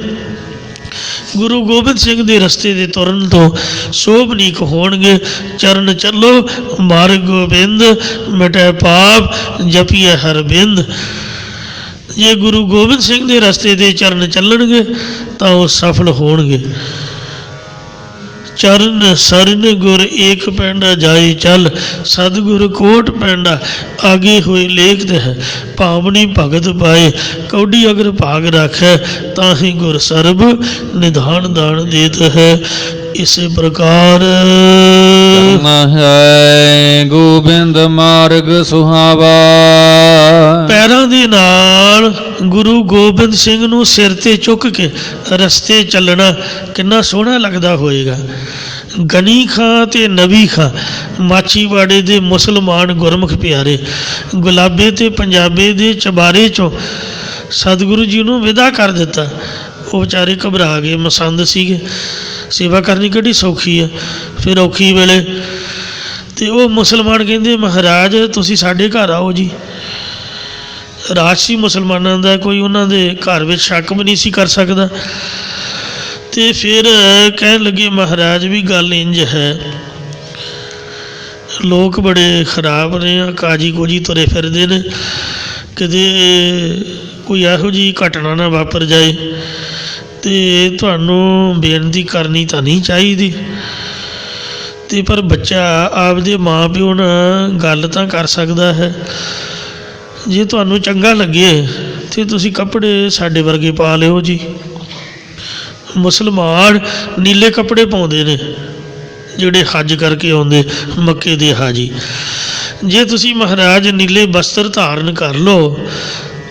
S2: ਗੁਰੂ ਗੋਬਿੰਦ ਸਿੰਘ ਦੇ ਰਸਤੇ ਦੇ ਤੁਰਨ ਤੋਂ ਸੋਭਨੀਕ ਹੋਣਗੇ। ਚਰਨ ਚੱਲੋ ਮਾਰਗ ਗੋਬਿੰਦ, ਮਿਟੈ ਪਾਪ ਜਪੀਐ ਹਰਬਿੰਦ। ਜੇ ਗੁਰੂ ਗੋਬਿੰਦ ਸਿੰਘ ਦੇ ਰਸਤੇ 'ਤੇ ਚਰਨ ਚੱਲਣਗੇ ਤਾਂ ਉਹ ਸਫਲ ਹੋਣਗੇ। ਚਰਨ ਸਰਨ ਗੁਰ ਏਕ ਪੈਂਡਾ ਜਾਏ ਚੱਲ, ਸਤਿਗੁਰ ਕੋਟ ਪੈਂਡਾ ਆਗੇ ਹੋਏ ਲੇਖਤ ਹੈ। ਭਾਵਨੀ ਭਗਤ ਪਾਏ ਕੌਡੀ ਅਗਰ ਭਾਗ ਰੱਖੈ, ਤਾਂ ਹੀ ਗੁਰ ਸਰਬ ਨਿਧਾਨ ਦਾਨ ਦੇਤ ਹੈ। ਇਸੇ ਪ੍ਰਕਾਰ
S1: ਹੈ ਗੋਬਿੰਦ ਮਾਰਗ ਸੁਹਾਵਾ।
S2: ਪੈਰਾਂ ਦੇ ਨਾਲ ਗੁਰੂ ਗੋਬਿੰਦ ਸਿੰਘ ਨੂੰ ਸਿਰ 'ਤੇ ਚੁੱਕ ਕੇ ਰਸਤੇ ਚੱਲਣਾ ਕਿੰਨਾ ਸੋਹਣਾ ਲੱਗਦਾ ਹੋਏਗਾ। ਗਨੀ ਖਾਂ ਅਤੇ ਨਬੀ ਖਾਂ, ਮਾਛੀਵਾੜੇ ਦੇ ਮੁਸਲਮਾਨ ਗੁਰਮੁਖ ਪਿਆਰੇ, ਗੁਲਾਬੇ ਅਤੇ ਪੰਜਾਬੇ ਦੇ ਚਬਾਰੇ 'ਚੋਂ ਸਤਿਗੁਰੂ ਜੀ ਨੂੰ ਵਿਦਾ ਕਰ ਦਿੱਤਾ। ਉਹ ਵਿਚਾਰੇ ਘਬਰਾ ਗਏ, ਮਸੰਦ ਸੀਗੇ, ਸੇਵਾ ਕਰਨੀ ਕਿਹੜੀ ਸੌਖੀ ਹੈ। ਫਿਰ ਔਖੀ ਵੇਲੇ ਅਤੇ ਉਹ ਮੁਸਲਮਾਨ ਕਹਿੰਦੇ, ਮਹਾਰਾਜ ਤੁਸੀਂ ਸਾਡੇ ਘਰ ਆਓ ਜੀ। ਰਾਜ ਸੀ ਮੁਸਲਮਾਨਾਂ ਦਾ, ਕੋਈ ਉਹਨਾਂ ਦੇ ਘਰ ਵਿੱਚ ਸ਼ੱਕ ਵੀ ਨਹੀਂ ਸੀ ਕਰ ਸਕਦਾ। ਅਤੇ ਫਿਰ ਕਹਿਣ ਲੱਗੇ, ਮਹਾਰਾਜ ਵੀ ਗੱਲ ਇੰਝ ਹੈ, ਲੋਕ ਬੜੇ ਖਰਾਬ ਨੇ, ਕਾਜੀ ਕੋਜੀ ਤੁਰੇ ਫਿਰਦੇ ਨੇ, ਕਿਤੇ ਕੋਈ ਇਹੋ ਜਿਹੀ ਘਟਨਾ ਨਾ ਵਾਪਰ ਜਾਏ, ਅਤੇ ਤੁਹਾਨੂੰ ਬੇਨਤੀ ਕਰਨੀ ਤਾਂ ਨਹੀਂ ਚਾਹੀਦੀ, ਅਤੇ ਪਰ ਬੱਚਾ ਆਪਦੇ ਮਾਂ ਪਿਓ ਨਾਲ ਗੱਲ ਤਾਂ ਕਰ ਸਕਦਾ ਹੈ। ਜੇ ਤੁਹਾਨੂੰ ਚੰਗਾ ਲੱਗੇ ਤਾਂ ਤੁਸੀਂ ਕੱਪੜੇ ਸਾਡੇ ਵਰਗੇ ਪਾ ਲਿਓ ਜੀ। ਮੁਸਲਮਾਨ ਨੀਲੇ ਕੱਪੜੇ ਪਾਉਂਦੇ ਨੇ ਜਿਹੜੇ ਹੱਜ ਕਰਕੇ ਆਉਂਦੇ, ਮੱਕੇ ਦੇ ਹਾਜੀ। ਜੇ ਤੁਸੀਂ ਮਹਾਰਾਜ ਨੀਲੇ ਬਸਤਰ ਧਾਰਨ ਕਰ ਲਓ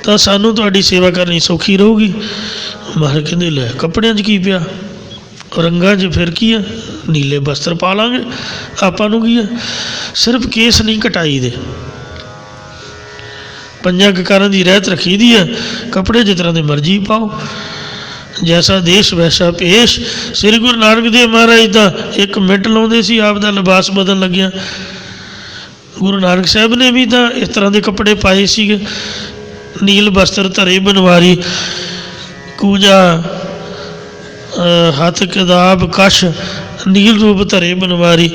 S2: ਤਾਂ ਸਾਨੂੰ ਤੁਹਾਡੀ ਸੇਵਾ ਕਰਨੀ ਸੌਖੀ ਰਹੂਗੀ। ਮਹਾਰਾਜ ਕਹਿੰਦੇ, ਲੈ ਕੱਪੜਿਆਂ 'ਚ ਕੀ ਪਿਆ, ਰੰਗਾਂ 'ਚ ਫਿਰ ਕੀ ਆ, ਨੀਲੇ ਬਸਤਰ ਪਾ ਲਾਂਗੇ, ਆਪਾਂ ਨੂੰ ਕੀ ਆ। ਸਿਰਫ ਕੇਸ ਨਹੀਂ ਕਟਾਈ ਦੇ, 5 ਕਕਾਰਾਂ ਦੀ ਰਹਿਤ ਰੱਖੀ ਦੀ ਹੈ, ਕੱਪੜੇ ਜਿਸ ਤਰ੍ਹਾਂ ਦੇ ਮਰਜ਼ੀ ਪਾਓ। जैसा देश वैसा पेश। श्री गुरु नानक देव महाराज तो एक मिनट लाते सी आप दा लिबास बदल लग्या। गुरु नानक साहब ने भी तो इस तरह के कपड़े पाए सीगे, नील वस्त्र धरे बनवारी, कूजा हथ किताब कश, नील रूप धरे बनवारी।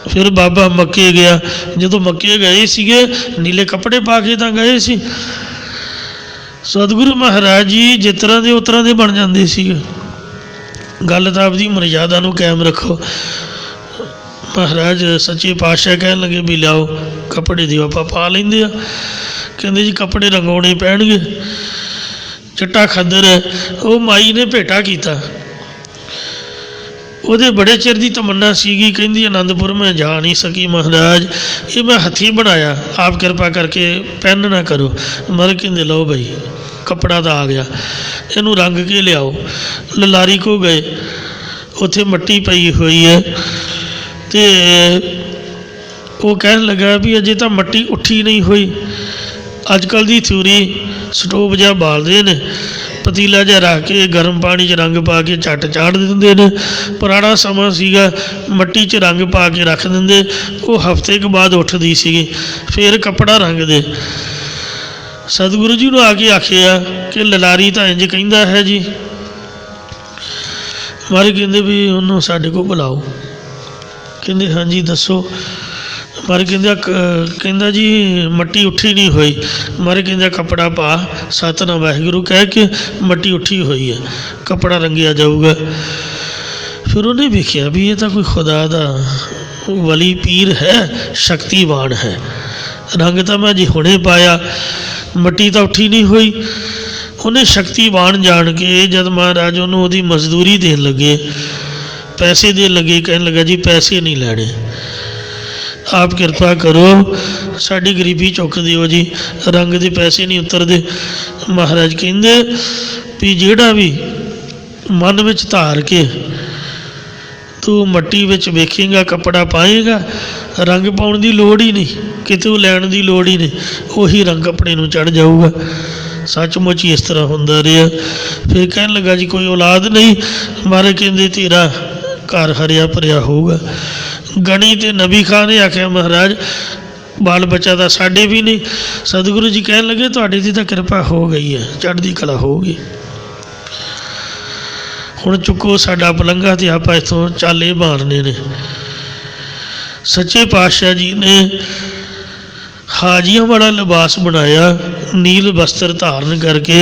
S2: फिर बाबा मक्के गया, जो मक्के गए सीगे नीले कपड़े पा के तो गए सी। सतगुरु महाराज जी जिस तरह के उस तरह के बन जाते सीगे। गल तो आपकी मर्यादा को कायम रखो। महाराज सच्चे पातशाह कह लगे भी लियाओ कपड़े दिओ, आप पा लेंगे। कहते जी कपड़े रंगाने पैणगे। चिट्टा खद्दर है वो माई ने भेटा किया, ਉਹਦੇ बड़े चिर की तमन्ना सीगी, कहती आनंदपुर मैं जा नहीं सकी महाराज, ये मैं हथी बनाया, आप कृपा करके पेन ना करो। मर कहते लो भाई कपड़ा तो आ गया, इनू रंग के लियाओ। ललारी को गए, उत्थे मट्टी पई हुई है, तो वो कह लगा भी अजे तो मट्टी उठी नहीं हुई। अजकल की थ्योरी स्टोव जहा बालते हैं, पतीला जहा रख के गर्म पानी च रंग पा के झट चाढ़ देंगे ने। पुराना समा सीगा मट्टी च रंग पा के रख देंगे, वो हफ्ते के बाद उठती सी, फिर कपड़ा रंग दे। सतगुरु जी ने आके आखिया कि ललारी तो इंज कहता है जी। मारे कहते भी उन्होंने साढ़े को बुलाओ। कहते हाँ जी दसो। मारे कहता जी मट्टी उठी नहीं हुई। मारे कहता कपड़ा पा, सतनाम वाहिगुरू कह के मट्टी उठी हुई है, कपड़ा रंगिया जाऊगा। फिर उन्हें वेख्या भी ये तो कोई खुदा दा वली पीर है, शक्तिवान है। रंग तो मैं जी हुणे पाया, मट्टी तो उठी नहीं हुई। उन्हें शक्तिवान जान के जब महाराज उन्होंने मजदूरी देन लगे, पैसे देन लगे, कहने लगा जी पैसे नहीं लैने, आप कृपा करो साड़ी गरीबी चुक दिओ जी, रंग के पैसे नहीं उतरते। महाराज कहते भी जेड़ा भी मन में धार के तू मट्टी में वेखेगा कपड़ा पाएगा, रंग पाने की लोड़ ही नहीं, कितों लैन की लोड़ ही नहीं, उही रंग कपड़े में चढ़ जाऊगा। सचमुच ही इस तरह होंदा रहा। फिर कह लगा जी कोई औलाद नहीं। मारे कहते तेरा घर हरिया भरिया होगा। गणी ते नबी खान ने आख्या महाराज बाल बच्चा तो साढ़े भी नहीं। सतगुरु जी कह लगे तुहाडी दी तां कृपा हो गई है, चढ़दी कला होगी। हुण चुको साडा पलंगा ते आपां इत्थों चाले मारने ने। सच्चे पातशाह जी ने हाजियां वाला लिबास बनाया, नील वस्त्र धारण करके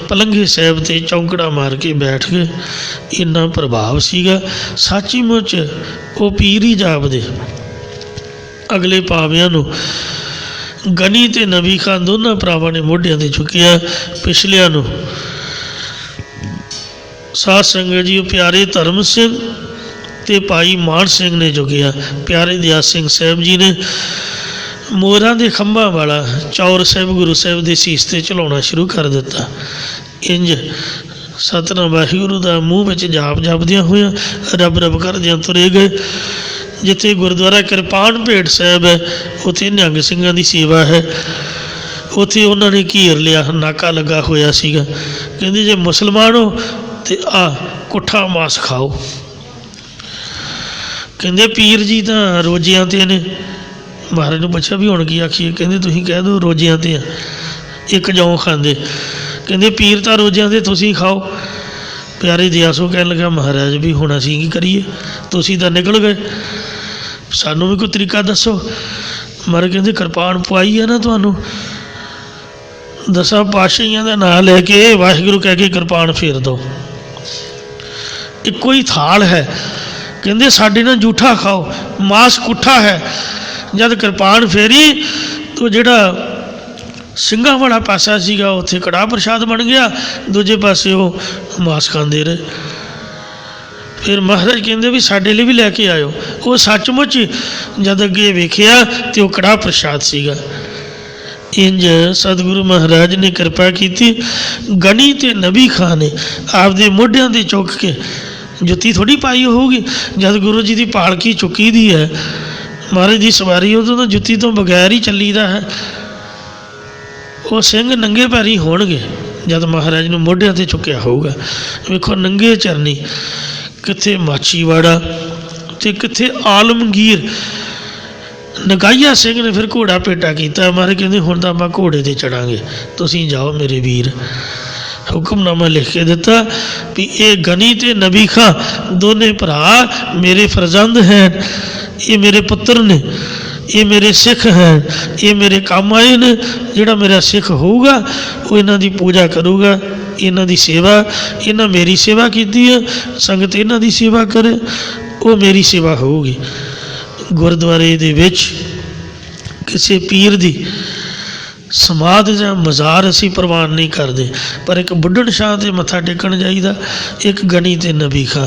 S2: पलंघे साहब ते चौंकड़ा मार के बैठ गए। इन्ना प्रभाव सीगा, सचमुच वो पीर ही जापदे। अगले पावियां नूं गनी ते नबी खान दोनों भरावां ने मोढियां ते चुकिया। पिछलियां नूं साध संगत जी प्यारे धर्म सिंह ते भाई मान सिंह ने चुकिया। प्यारे दयाल सिंह साहब जी ने मोरां दे खंभां वाला चौर साहब गुरु साहब के सीस ते चलाउणा शुरू कर दिता। इंज सतनाम वाहिगुरू दा मूँह में जाप जपदियां होइयां रब रब करदियां तुरे गए। जिथे गुरुद्वारा किरपान भेट साहब है उत्थे निहंग सिंघां दी सेवा है। उत्थे उन्होंने घेर लिया, नाका लगा होया सीगा। कहंदे जे मुसलमान हो तो आ कुट्ठा मांस खाओ। कहंदे पीर जी तां रोजियां ते ने। महाराज ने पूछा भी हुण की आखिए? कहंदे तुसीं कह दो रोजियां ते एक जौ खांदे। कहंदे पीर तां रोजियां ते तुसीं खाओ। प्यारे दयासो कह लगा महाराज भी हुण असीं की करिए, तुसीं तां निकल गए, सानू भी कोई तरीका दसो। महाराज कहंदे किरपान पवाई है ना तुहानू, 10 पातशाहियां दा नाम लैके वाहिगुरू कह के किरपान फेर दो। इक्को ही थाल है। कहंदे साडे नाल जूठा खाओ, मांस कुट्ठा है। जब किरपान फेरी तो जिहड़ा ਸਿੰਘਾਂ वाला पासा सीगा उत्थे कड़ाह प्रसाद बन गया, दूजे पासे वो मांस खांदे रहे। फिर महाराज कहंदे भी साडे लिए भी लैके आयो। वो सचमुच जद अगे वेखिया तो वो कड़ाह प्रसाद सीगा। इंज सतगुरु महाराज ने कृपा की। गनी ते नबी खान ने आपदे मोढियां ते चुक के, जुत्ती थोड़ी पाई होगी, जद गुरु जी की पालकी चुकी दी है, महाराज की सवारी उदों तो जुत्ती तो बगैर ही चली दा है। वो सिंह नंगे पैरी होणगे ਜਦ ਮਹਾਰਾਜ ਨੂੰ ਮੋਢਿਆਂ 'ਤੇ ਚੁੱਕਿਆ ਹੋਊਗਾ। ਵੇਖੋ ਨੰਗੇ ਚਰਨੀ, ਕਿੱਥੇ ਮਾਛੀਵਾੜਾ ਅਤੇ ਕਿੱਥੇ ਆਲਮਗੀਰ। ਨਗਾਈਆ ਸਿੰਘ ਨੇ ਫਿਰ ਘੋੜਾ ਭੇਟਾ ਕੀਤਾ। ਮਹਾਰਾਜ ਕਹਿੰਦੇ ਹੁਣ ਤਾਂ ਆਪਾਂ ਘੋੜੇ 'ਤੇ ਚੜਾਂਗੇ, ਤੁਸੀਂ ਜਾਓ ਮੇਰੇ ਵੀਰ। ਹੁਕਮਨਾਮਾ ਲਿਖ ਕੇ ਦਿੱਤਾ ਵੀ ਇਹ ਗਨੀ ਅਤੇ ਨਬੀ ਖਾਂ ਦੋਨੇ ਭਰਾ ਮੇਰੇ ਫਰਜ਼ੰਦ ਹੈ, ਇਹ ਮੇਰੇ ਪੁੱਤਰ ਨੇ, ਇਹ ਮੇਰੇ ਸਿੱਖ ਹੈ, ਇਹ ਮੇਰੇ ਕੰਮ ਆਏ ਨੇ। ਜਿਹੜਾ ਮੇਰਾ ਸਿੱਖ ਹੋਊਗਾ ਉਹ ਇਹਨਾਂ ਦੀ ਪੂਜਾ ਕਰੂਗਾ, ਇਹਨਾਂ ਦੀ ਸੇਵਾ, ਇਹਨਾਂ ਮੇਰੀ ਸੇਵਾ ਕੀਤੀ ਹੈ, ਸੰਗਤ ਇਹਨਾਂ ਦੀ ਸੇਵਾ ਕਰੇ, ਉਹ ਮੇਰੀ ਸੇਵਾ ਹੋਊਗੀ। ਗੁਰਦੁਆਰੇ ਦੇ ਵਿੱਚ ਕਿਸੇ ਪੀਰ ਦੀ ਸਮਾਧ ਜਾਂ ਮਜ਼ਾਰ ਅਸੀਂ ਪ੍ਰਵਾਨ ਨਹੀਂ ਕਰਦੇ, ਪਰ ਇੱਕ ਬੁੱਢਣ ਸ਼ਾਹ 'ਤੇ ਮੱਥਾ ਟੇਕਣ ਜਾਈਦਾ, ਇੱਕ ਗਨੀ ਅਤੇ ਨਬੀ ਖਾਂ।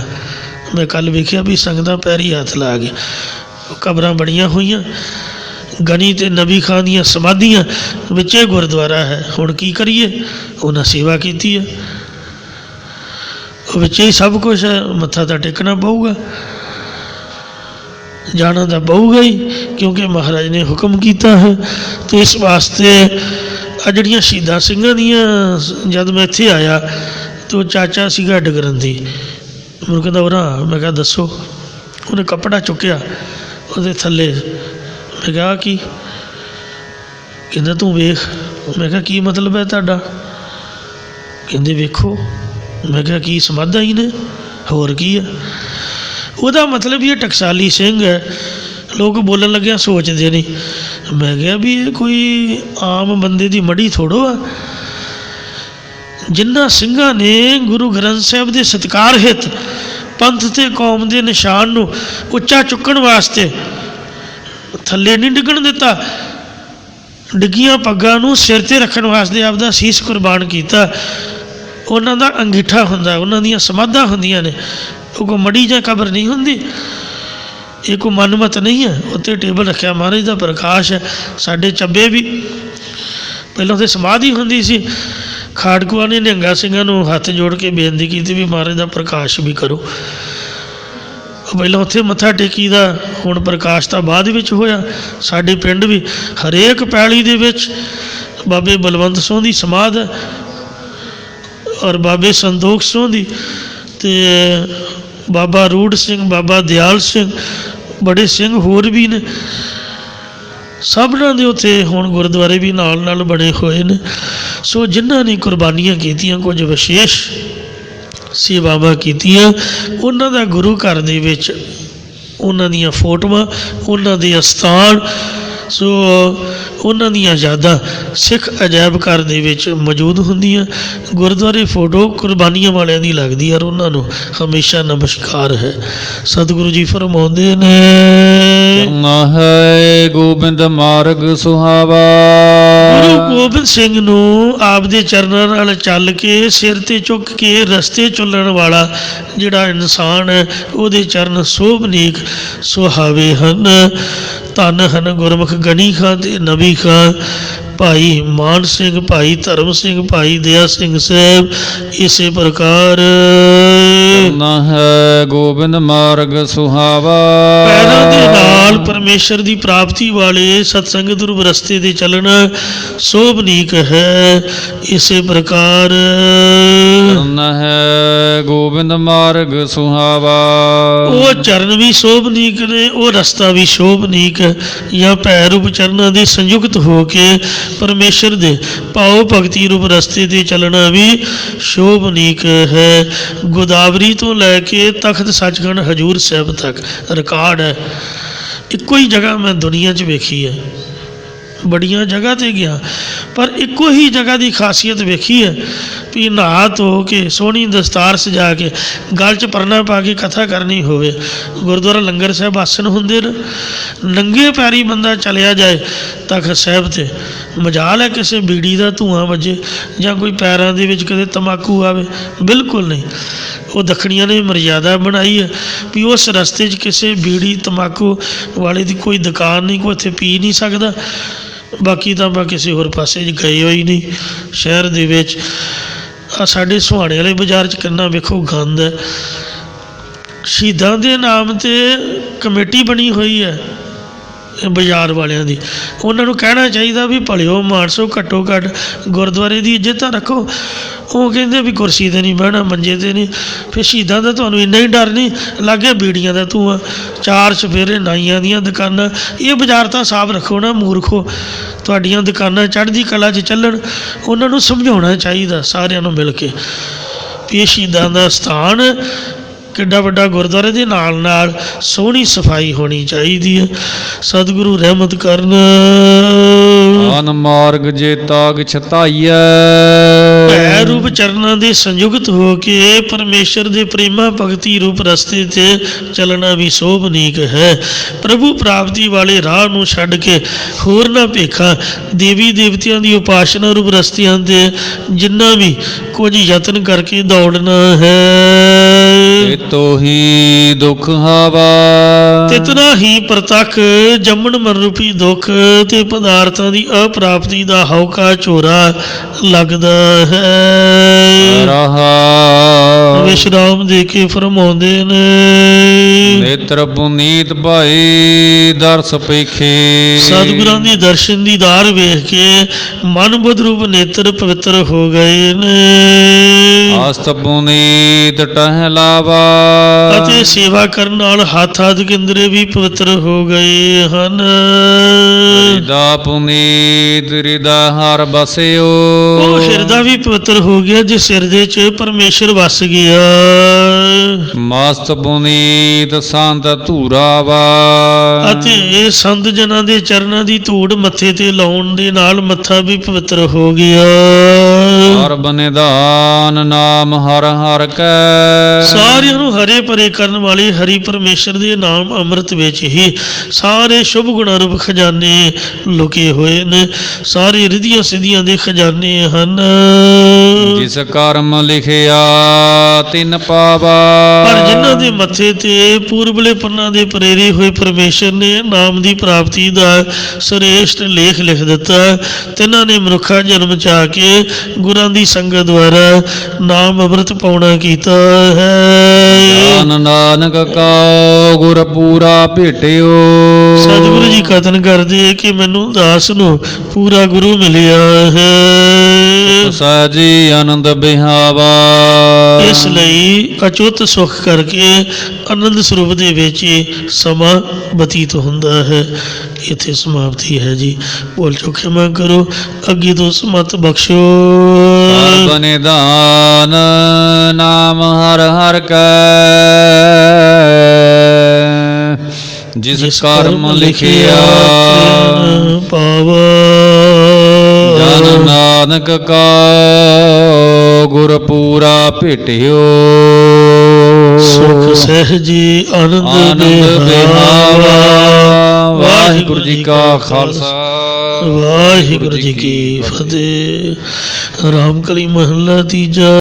S2: ਮੈਂ ਕੱਲ੍ਹ ਵੇਖਿਆ ਵੀ ਸੰਗਤਾਂ ਪੈਰੀ ਹੱਥ ਲਾ ਕੇ, ਕਬਰਾਂ ਬਣੀਆਂ ਹੋਈਆਂ, ਗਨੀ ਅਤੇ ਨਬੀ ਖਾਂ ਦੀਆਂ ਸਮਾਧੀਆਂ ਵਿੱਚ ਇਹ ਗੁਰਦੁਆਰਾ ਹੈ। ਹੁਣ ਕੀ ਕਰੀਏ, ਉਹਨਾਂ ਸੇਵਾ ਕੀਤੀ ਹੈ, ਉਹ ਵਿੱਚ ਹੀ ਸਭ ਕੁਛ ਹੈ, ਮੱਥਾ ਤਾਂ ਟੇਕਣਾ ਪਊਗਾ, ਜਾਣਾ ਤਾਂ ਪਊਗਾ ਹੀ, ਕਿਉਂਕਿ ਮਹਾਰਾਜ ਨੇ ਹੁਕਮ ਕੀਤਾ ਹੈ। ਅਤੇ ਇਸ ਵਾਸਤੇ ਆ ਜਿਹੜੀਆਂ ਸ਼ਹੀਦਾਂ ਸਿੰਘਾਂ ਦੀਆਂ, ਜਦ ਮੈਂ ਇੱਥੇ ਆਇਆ ਤਾਂ ਉਹ ਚਾਚਾ ਸੀਗਾ ਅੱਡ ਗ੍ਰੰਥੀ, ਮੈਨੂੰ ਕਹਿੰਦਾ ਉਰਾ, ਮੈਂ ਕਿਹਾ ਦੱਸੋ। ਉਹਨੇ ਕੱਪੜਾ ਚੁੱਕਿਆ, ਉਹਦੇ ਥੱਲੇ, ਮੈਂ ਕਿਹਾ ਕੀ? ਕਹਿੰਦਾ ਤੂੰ ਵੇਖ। ਮੈਂ ਕਿਹਾ ਕੀ ਮਤਲਬ ਹੈ ਤੁਹਾਡਾ? ਕਹਿੰਦੇ ਵੇਖੋ। ਮੈਂ ਕਿਹਾ ਕੀ ਸਮਾਧਾਂ ਹੀ ਨੇ, ਹੋਰ ਕੀ ਆ? ਉਹਦਾ ਮਤਲਬ ਇਹ ਟਕਸਾਲੀ ਸਿੰਘ ਹੈ। ਲੋਕ ਬੋਲਣ ਲੱਗਿਆ ਸੋਚਦੇ ਨਹੀਂ। ਮੈਂ ਕਿਹਾ ਵੀ ਇਹ ਕੋਈ ਆਮ ਬੰਦੇ ਦੀ ਮੜੀ ਥੋੜੋ ਆ। ਜਿਨ੍ਹਾਂ ਸਿੰਘਾਂ ਨੇ ਗੁਰੂ ਗ੍ਰੰਥ ਸਾਹਿਬ ਦੇ ਸਤਿਕਾਰ ਹਿੱਤ ਪੰਥ ਅਤੇ ਕੌਮ ਦੇ ਨਿਸ਼ਾਨ ਨੂੰ ਉੱਚਾ ਚੁੱਕਣ ਵਾਸਤੇ ਥੱਲੇ ਨਹੀਂ ਡਿੱਗਣ ਦਿੱਤਾ, ਡਿੱਗੀਆਂ ਪੱਗਾਂ ਨੂੰ ਸਿਰ 'ਤੇ ਰੱਖਣ ਵਾਸਤੇ ਆਪਦਾ ਸੀਸ ਕੁਰਬਾਨ ਕੀਤਾ, ਉਹਨਾਂ ਦਾ ਅੰਗੀਠਾ ਹੁੰਦਾ, ਉਹਨਾਂ ਦੀਆਂ ਸਮਾਧਾਂ ਹੁੰਦੀਆਂ ਨੇ। ਉਹ ਕੋਈ ਮੜੀ ਜਾਂ ਕਬਰ ਨਹੀਂ ਹੁੰਦੀ, ਇਹ ਕੋਈ ਮਨਮਤ ਨਹੀਂ ਹੈ। ਉੱਤੇ ਟੇਬਲ ਰੱਖਿਆ, ਮਹਾਰਾਜ ਦਾ ਪ੍ਰਕਾਸ਼ ਹੈ। ਸਾਡੇ ਚੱਬੇ ਵੀ ਪਹਿਲਾਂ ਉੱਥੇ ਸਮਾਧੀ ਹੁੰਦੀ ਸੀ। ਖਾੜਕੂਆਂ ਨੇ ਨਿਹੰਗਾ ਸਿੰਘਾਂ ਨੂੰ ਹੱਥ ਜੋੜ ਕੇ ਬੇਨਤੀ ਕੀਤੀ ਵੀ ਮਹਾਰਾਜ ਦਾ ਪ੍ਰਕਾਸ਼ ਵੀ ਕਰੋ। ਪਹਿਲਾਂ ਉੱਥੇ ਮੱਥਾ ਟੇਕੀਦਾ, ਹੁਣ ਪ੍ਰਕਾਸ਼ ਤਾਂ ਬਾਅਦ ਵਿੱਚ ਹੋਇਆ। ਸਾਡੇ ਪਿੰਡ ਵੀ ਹਰੇਕ ਪੈਲੀ ਦੇ ਵਿੱਚ ਬਾਬੇ ਬਲਵੰਤ ਸਿੰਘ ਦੀ ਸਮਾਧ ਹੈ, ਔਰ ਬਾਬੇ ਸੰਤੋਖ ਸਿੰਘ ਦੀ, ਅਤੇ ਬਾਬਾ ਰੂੜ ਸਿੰਘ, ਬਾਬਾ ਦਿਆਲ ਸਿੰਘ, ਬੜੇ ਸਿੰਘ ਹੋਰ ਵੀ ਨੇ। ਸਭਨਾਂ ਦੇ ਉੱਥੇ ਹੁਣ ਗੁਰਦੁਆਰੇ ਵੀ ਨਾਲ ਨਾਲ ਬਣੇ ਹੋਏ ਨੇ। ਸੋ ਜਿਨ੍ਹਾਂ ਨੇ ਕੁਰਬਾਨੀਆਂ ਕੀਤੀਆਂ, ਕੁਝ ਵਿਸ਼ੇਸ਼ ਸੇਵਾਵਾਂ ਕੀਤੀਆਂ, ਉਹਨਾਂ ਦਾ ਗੁਰੂ ਘਰ ਦੇ ਵਿੱਚ ਉਹਨਾਂ ਦੀਆਂ ਫੋਟੋਆਂ, ਉਹਨਾਂ ਦੇ ਅਸਥਾਨ, ਸੋ ਉਹਨਾਂ ਦੀਆਂ ਯਾਦਾਂ ਸਿੱਖ ਅਜਾਇਬ ਘਰ ਦੇ ਵਿੱਚ ਮੌਜੂਦ ਹੁੰਦੀਆਂ। ਗੁਰਦੁਆਰੇ ਫੋਟੋ ਕੁਰਬਾਨੀਆਂ ਵਾਲਿਆਂ ਦੀ ਲੱਗਦੀ, ਔਰ ਉਹਨਾਂ ਨੂੰ ਹਮੇਸ਼ਾ ਨਮਸਕਾਰ ਹੈ। ਸਤਿਗੁਰੂ ਜੀ ਫਰਮਾਉਂਦੇ ਨੇ,
S1: ਕਰਨਾ ਹੈ ਗੋਬਿੰਦ ਮਾਰਗ ਸੁਹਾਵਾ।
S2: ਗੁਰੂ ਗੋਬਿੰਦ ਸਿੰਘ ਨੂੰ ਆਪਦੇ ਚਰਨਾਂ ਨਾਲ ਚੱਲ ਕੇ, ਸਿਰ 'ਤੇ ਚੁੱਕ ਕੇ ਰਸਤੇ ਚੱਲਣ ਵਾਲਾ ਜਿਹੜਾ ਇਨਸਾਨ ਹੈ, ਉਹਦੇ ਚਰਨ ਸੋਭਨੀਕ ਸੁਹਾਵੇ ਹਨ। ਧੰਨ ਹਨ ਗੁਰਮੁਖ ਗਨੀ ਖਾਂ ਅਤੇ ਨਬੀ ਖਾਂ, ਭਾਈ ਮਾਨ ਸਿੰਘ, ਭਾਈ ਧਰਮ ਸਿੰਘ, ਭਾਈ ਦਇਆ ਸਿੰਘ ਸਾਹਿਬ। ਇਸੇ ਪ੍ਰਕਾਰ
S1: ਕਰਨਾ ਹੈ ਗੋਬਿੰਦ ਮਾਰਗ ਸੁਹਾਵਾ।
S2: ਪੈਰਾਂ ਦੇ ਨਾਲ ਪਰਮੇਸ਼ਰ ਦੀ ਪ੍ਰਾਪਤੀ ਵਾਲੇ ਸਤਸੰਗਤ ਰੂਪ ਰਸਤੇ 'ਤੇ ਚੱਲਣਾ ਸੋਭਨੀਕ ਹੈ। ਇਸੇ ਪ੍ਰਕਾਰ
S1: ਕਰਨਾ ਹੈ ਗੋਬਿੰਦ ਮਾਰਗ ਸੁਹਾਵਾ।
S2: ਉਹ ਚਰਨ ਵੀ ਸ਼ੋਭਨੀਕ ਨੇ, ਉਹ ਰਸਤਾ ਵੀ ਸ਼ੋਭਨੀਕ ਹੈ। ਜਾਂ ਭੈ ਰੂਪ ਚਰਨਾਂ ਦੇ ਸੰਯੁਕਤ ਹੋ ਕੇ ਪਰਮੇਸ਼ਰ ਦੇ ਭਾਵ ਭਗਤੀ ਰੂਪ ਰਸਤੇ 'ਤੇ ਚੱਲਣਾ ਵੀ ਸ਼ੋਭਨੀਕ ਹੈ। ਗੋਦਾਵਰੀ ਤੋਂ ਲੈ ਕੇ ਤਖਤ ਸੱਚਖੰਡ ਹਜ਼ੂਰ ਸਾਹਿਬ ਤੱਕ ਰਿਕਾਰਡ ਹੈ। ਇੱਕੋ ਹੀ ਜਗ੍ਹਾ ਮੈਂ ਦੁਨੀਆ 'ਚ ਵੇਖੀ ਹੈ, ਬੜੀਆਂ ਜਗ੍ਹਾ 'ਤੇ ਗਿਆ, ਪਰ ਇੱਕੋ ਹੀ ਜਗ੍ਹਾ ਦੀ ਖਾਸੀਅਤ ਵੇਖੀ ਹੈ ਵੀ ਨਹਾ ਧੋ ਕੇ ਸੋਹਣੀ ਦਸਤਾਰ ਸਜਾ ਕੇ ਗਲ 'ਚ ਪਰਨਾ ਪਾ ਕੇ ਕਥਾ ਕਰਨੀ ਹੋਵੇ। ਗੁਰਦੁਆਰਾ ਲੰਗਰ ਸਾਹਿਬ ਆਸਣ ਹੁੰਦੇ ਨੇ, ਨੰਗੇ ਪੈਰੀ ਬੰਦਾ ਚਲਿਆ ਜਾਏ ਤਖਤ ਸਾਹਿਬ 'ਤੇ, ਮਜਾਲ ਹੈ ਕਿਸੇ ਬੀੜੀ ਦਾ ਧੂੰਆਂ ਵੱਜੇ ਜਾਂ ਕੋਈ ਪੈਰਾਂ ਦੇ ਵਿੱਚ ਕਦੇ ਤੰਬਾਕੂ ਆਵੇ, ਬਿਲਕੁਲ ਨਹੀਂ। ਉਹ ਦੱਖਣੀਆਂ ਨੇ ਮਰਯਾਦਾ ਬਣਾਈ ਹੈ ਵੀ ਉਸ ਰਸਤੇ 'ਚ ਕਿਸੇ ਬੀੜੀ ਤੰਬਾਕੂ ਵਾਲੇ ਦੀ ਕੋਈ ਦੁਕਾਨ ਨਹੀਂ, ਕੋਈ ਇੱਥੇ ਪੀ ਨਹੀਂ ਸਕਦਾ। ਬਾਕੀ ਤਾਂ ਆਪਾਂ ਕਿਸੇ ਹੋਰ ਪਾਸੇ 'ਚ ਗਏ ਹੋਈ ਨਹੀਂ ਸ਼ਹਿਰ ਦੇ ਵਿੱਚ। ਆ ਸਾਡੇ ਸੁਹਾਣੇ ਵਾਲੇ ਬਾਜ਼ਾਰ 'ਚ ਕਿੰਨਾ ਵੇਖੋ ਗੰਦ ਹੈ। ਸ਼ਹੀਦਾਂ ਦੇ ਨਾਮ 'ਤੇ ਕਮੇਟੀ ਬਣੀ ਹੋਈ ਹੈ, ਬਾਜ਼ਾਰ ਵਾਲਿਆਂ ਦੀ। ਉਹਨਾਂ ਨੂੰ ਕਹਿਣਾ ਚਾਹੀਦਾ ਵੀ ਭਲਿਓ ਮਾਨਸੋ ਘੱਟੋ ਘੱਟ ਗੁਰਦੁਆਰੇ ਦੀ ਇੱਜ਼ਤ ਤਾਂ ਰੱਖੋ। ਉਹ ਕਹਿੰਦੇ ਵੀ ਕੁਰਸੀ 'ਤੇ ਨਹੀਂ ਬਹਿਣਾ, ਮੰਜੇ 'ਤੇ ਨਹੀਂ। ਫਿਰ ਸ਼ਹੀਦਾਂ ਦਾ ਤੁਹਾਨੂੰ ਇੰਨਾ ਹੀ ਡਰ ਨਹੀਂ, ਲਾਗੇ ਬੀੜੀਆਂ ਦਾ ਧੂੰਆਂ, ਚਾਰ ਚੁਫੇਰੇ ਨਾਈਆਂ ਦੀਆਂ ਦੁਕਾਨਾਂ। ਇਹ ਬਾਜ਼ਾਰ ਤਾਂ ਸਾਫ਼ ਰੱਖੋ ਨਾ ਮੂਰਖੋ, ਤੁਹਾਡੀਆਂ ਦੁਕਾਨਾਂ ਚੜ੍ਹਦੀ ਕਲਾ 'ਚ ਚੱਲਣ। ਉਹਨਾਂ ਨੂੰ ਸਮਝਾਉਣਾ ਚਾਹੀਦਾ ਸਾਰਿਆਂ ਨੂੰ ਮਿਲ ਕੇ ਵੀ ਇਹ ਸ਼ਹੀਦਾਂ ਦਾ ਸਥਾਨ ਕਿੱਡਾ ਵੱਡਾ ਗੁਰਦੁਆਰੇ ਦੇ ਨਾਲ ਨਾਲ ਸੋਹਣੀ ਸਫਾਈ ਹੋਣੀ ਚਾਹੀਦੀ ਹੈ। ਸਤਿਗੁਰੂ ਰਹਿਮਤ ਕਰਨ।
S1: ਆਨ ਮਾਰਗ ਜੇ ਤਾਗ ਛਤਾਈਐ,
S2: ਭੈ ਰੂਪ ਚਰਨਾਂ ਦੇ ਸੰਯੁਕਤ ਹੋ ਕੇ ਪਰਮੇਸ਼ਰ ਦੇ ਪ੍ਰੇਮਾ ਭਗਤੀ ਰੂਪ ਰਸਤੇ 'ਤੇ ਚੱਲਣਾ ਵੀ ਸੋਭਨੀਕ ਹੈ। ਪ੍ਰਭੂ ਪ੍ਰਾਪਤੀ ਵਾਲੇ ਰਾਹ ਨੂੰ ਛੱਡ ਕੇ ਹੋਰ ਨਾ ਭੇਖਾਂ ਦੇਵੀ ਦੇਵਤਿਆਂ ਦੀ ਉਪਾਸਨਾ ਰੂਪ ਰਸਤਿਆਂ 'ਤੇ ਜਿੰਨਾ ਵੀ ਕੁਝ ਯਤਨ ਕਰਕੇ ਦੌੜਨਾ ਹੈ।
S1: ਤੋਹੀ ਦੁਖ ਹਵਾ,
S2: ਤਿਤਨਾ ਹੀ ਪ੍ਰਤੱਖ ਜੰਮਣ ਮਰਨ ਰੂਪੀ ਦੁੱਖ ਤੇ ਪਦਾਰਥਾਂ ਦੀ ਅਪ੍ਰਾਪਤੀ ਦਾ ਹੌਕਾ ਝੋਰਾ ਲੱਗਦਾ ਹੈ।
S1: ਰਹਾ
S2: ਵਿਸ਼ਰਾਮ ਦੇ ਕੇ ਫਰਮਾਉਂਦੇ ਨੇ,
S1: ਨੇਤਰ ਪੁਨੀਤ ਭਾਈ ਦਰਸ ਪੇਖੇ,
S2: ਸਤਿਗੁਰਾਂ ਦੇ ਦਰਸ਼ਨ ਦੀਦਾਰ ਵੇਖ ਕੇ ਮਨ ਬੁੱਧ ਰੂਪ ਨੇਤਰ ਪਵਿੱਤਰ ਹੋ ਗਏ ਨੇ।
S1: ਆਸਤ ਪੁਨੀਤ ਟਹਿਲਾਵਾ,
S2: ਅਤੇ ਸੇਵਾ ਕਰਨ ਨਾਲ ਹੱਥ ਆਦਿ ਕੇਂਦਰੇ ਵੀ ਪਵਿੱਤਰ ਹੋ ਗਏ ਹਨ।
S1: ਹਿਰਦਾ ਪੁਨੀਤ ਹਿਰਦਾ ਹਰ ਬਸਿਓ,
S2: ਉਹ ਹਿਰਦਾ ਵੀ ਪਵਿੱਤਰ ਹੋ ਗਿਆ ਜਿਸ ਹਿਰਦੇ 'ਚ ਪਰਮੇਸ਼ਰ ਵਸ ਗਿਆ।
S1: ਮਸਤ ਪੁਨੀਤ ਸੰਤ ਧੂਰਾਵਾ,
S2: ਅਤੇ ਸੰਤ ਜਨਾਂ ਦੇ ਚਰਨਾਂ ਦੀ ਧੂੜ ਮੱਥੇ ਤੇ ਲਾਉਣ ਦੇ ਨਾਲ ਮੱਥਾ ਵੀ ਪਵਿੱਤਰ ਹੋ ਗਿਆ।
S1: ਹਰ ਬਨਿਧਾਨ ਨਾਮ ਹਰ ਹਰ ਕੈ,
S2: ਸਾਰਿਆਂ ਨੂੰ ਹਰੇ ਭਰੇ ਕਰਨ ਵਾਲੇ ਹਰੀ ਪਰਮੇਸ਼ਰ ਦੇ ਨਾਮ ਅੰਮ੍ਰਿਤ ਵਿੱਚ ਹੀ ਸਾਰੇ ਸ਼ੁਭ ਗੁਣਾਂ ਰੂਪ ਖਜ਼ਾਨੇ ਲੁਕੇ ਹੋਏ ਨੇ। ਸਾਰੇ ਰਿਧੀਆਂ ਸਿੱਧੀਆਂ ਦੇ ਖਜ਼ਾਨੇ ਹਨ।
S1: ਜਿਸ ਕਰਮ ਲਿਖਿਆ ਤਿਨ ਪਾਵਾ,
S2: ਪਰ ਜਿਨ੍ਹਾਂ ਦੇ ਮੱਥੇ ਤੇ ਪੂਰਬਲੇ ਪੰਨਾਂ ਦੇ ਪ੍ਰੇਰੇ ਹੋਏ ਪਰਮੇਸ਼ਰ ਨੇ ਨਾਮ ਦੀ ਪ੍ਰਾਪਤੀ ਦਾ ਸ੍ਰੇਸ਼ਟ ਲੇਖ ਲਿਖ ਦਿੱਤਾ, ਤਿਨਾਂ ਨੇ ਮਨੁੱਖਾ ਜਨਮ 'ਚ ਆ ਕੇ ਗੁਰਾਂ ਦੀ ਸੰਗਤ ਦੁਆਰਾ ਨਾਮ ਅੰਮ੍ਰਿਤ ਪਾਉਣਾ ਕੀਤਾ ਹੈ।
S1: ਜਾਨ ਨਾਨਕ ਕਉ ਗੁਰ ਪੂਰਾ ਭੇਟਿਓ,
S2: ਸਤਿਗੁਰੂ ਜੀ ਕਥਨ ਕਰਦੇ ਕਿ ਮੈਨੂੰ ਦਾਸ ਨੂੰ ਪੂਰਾ ਗੁਰੂ ਮਿਲਿਆ ਹੈ।
S1: ਸਹਿਜੀ ਆਨੰਦ ਬਿਹਾਵਾ,
S2: ਇਸ ਲਈ ਅਚੁੱਤ ਸੁਖ ਕਰਕੇ ਆਨੰਦ ਸਰੂਪ ਦੇ ਵਿੱਚ ਸਮਾਂ ਬਤੀਤ ਹੁੰਦਾ ਹੈ। ਇੱਥੇ ਸਮਾਪਤੀ ਹੈ ਜੀ। ਬੋਲ ਚੁੱਕ ਖਿਮਾ ਕਰੋ, ਅੱਗੇ ਤੋਂ ਸਮਤ ਬਖਸ਼ੋ।
S1: ਹਰ ਬਨਿਧਾਨ ਨਾਮ ਹਰ ਹਰ ਕੈ, ਜਿਸ ਕਰਮ ਲਿਖਿਆ
S2: ਪਾਵਾ।
S1: ਜਨ ਨਾਨਕ ਕਉ ਗੁਰ ਪੂਰਾ ਭੇਟਿਓ,
S2: ਸੁਖ ਸਹਿਜੀ ਆਨੰਦ
S1: ਬਿਹਾਵਾ। ਵਾਹਿਗੁਰੂ ਜੀ ਕਾ ਖਾਲਸਾ,
S2: ਵਾਹਿਗੁਰੂ ਜੀ ਕੀ ਫਤਿਹ। ਰਾਮ ਕਲੀ ਮਹੱਲਾ ਤੀਜਾ।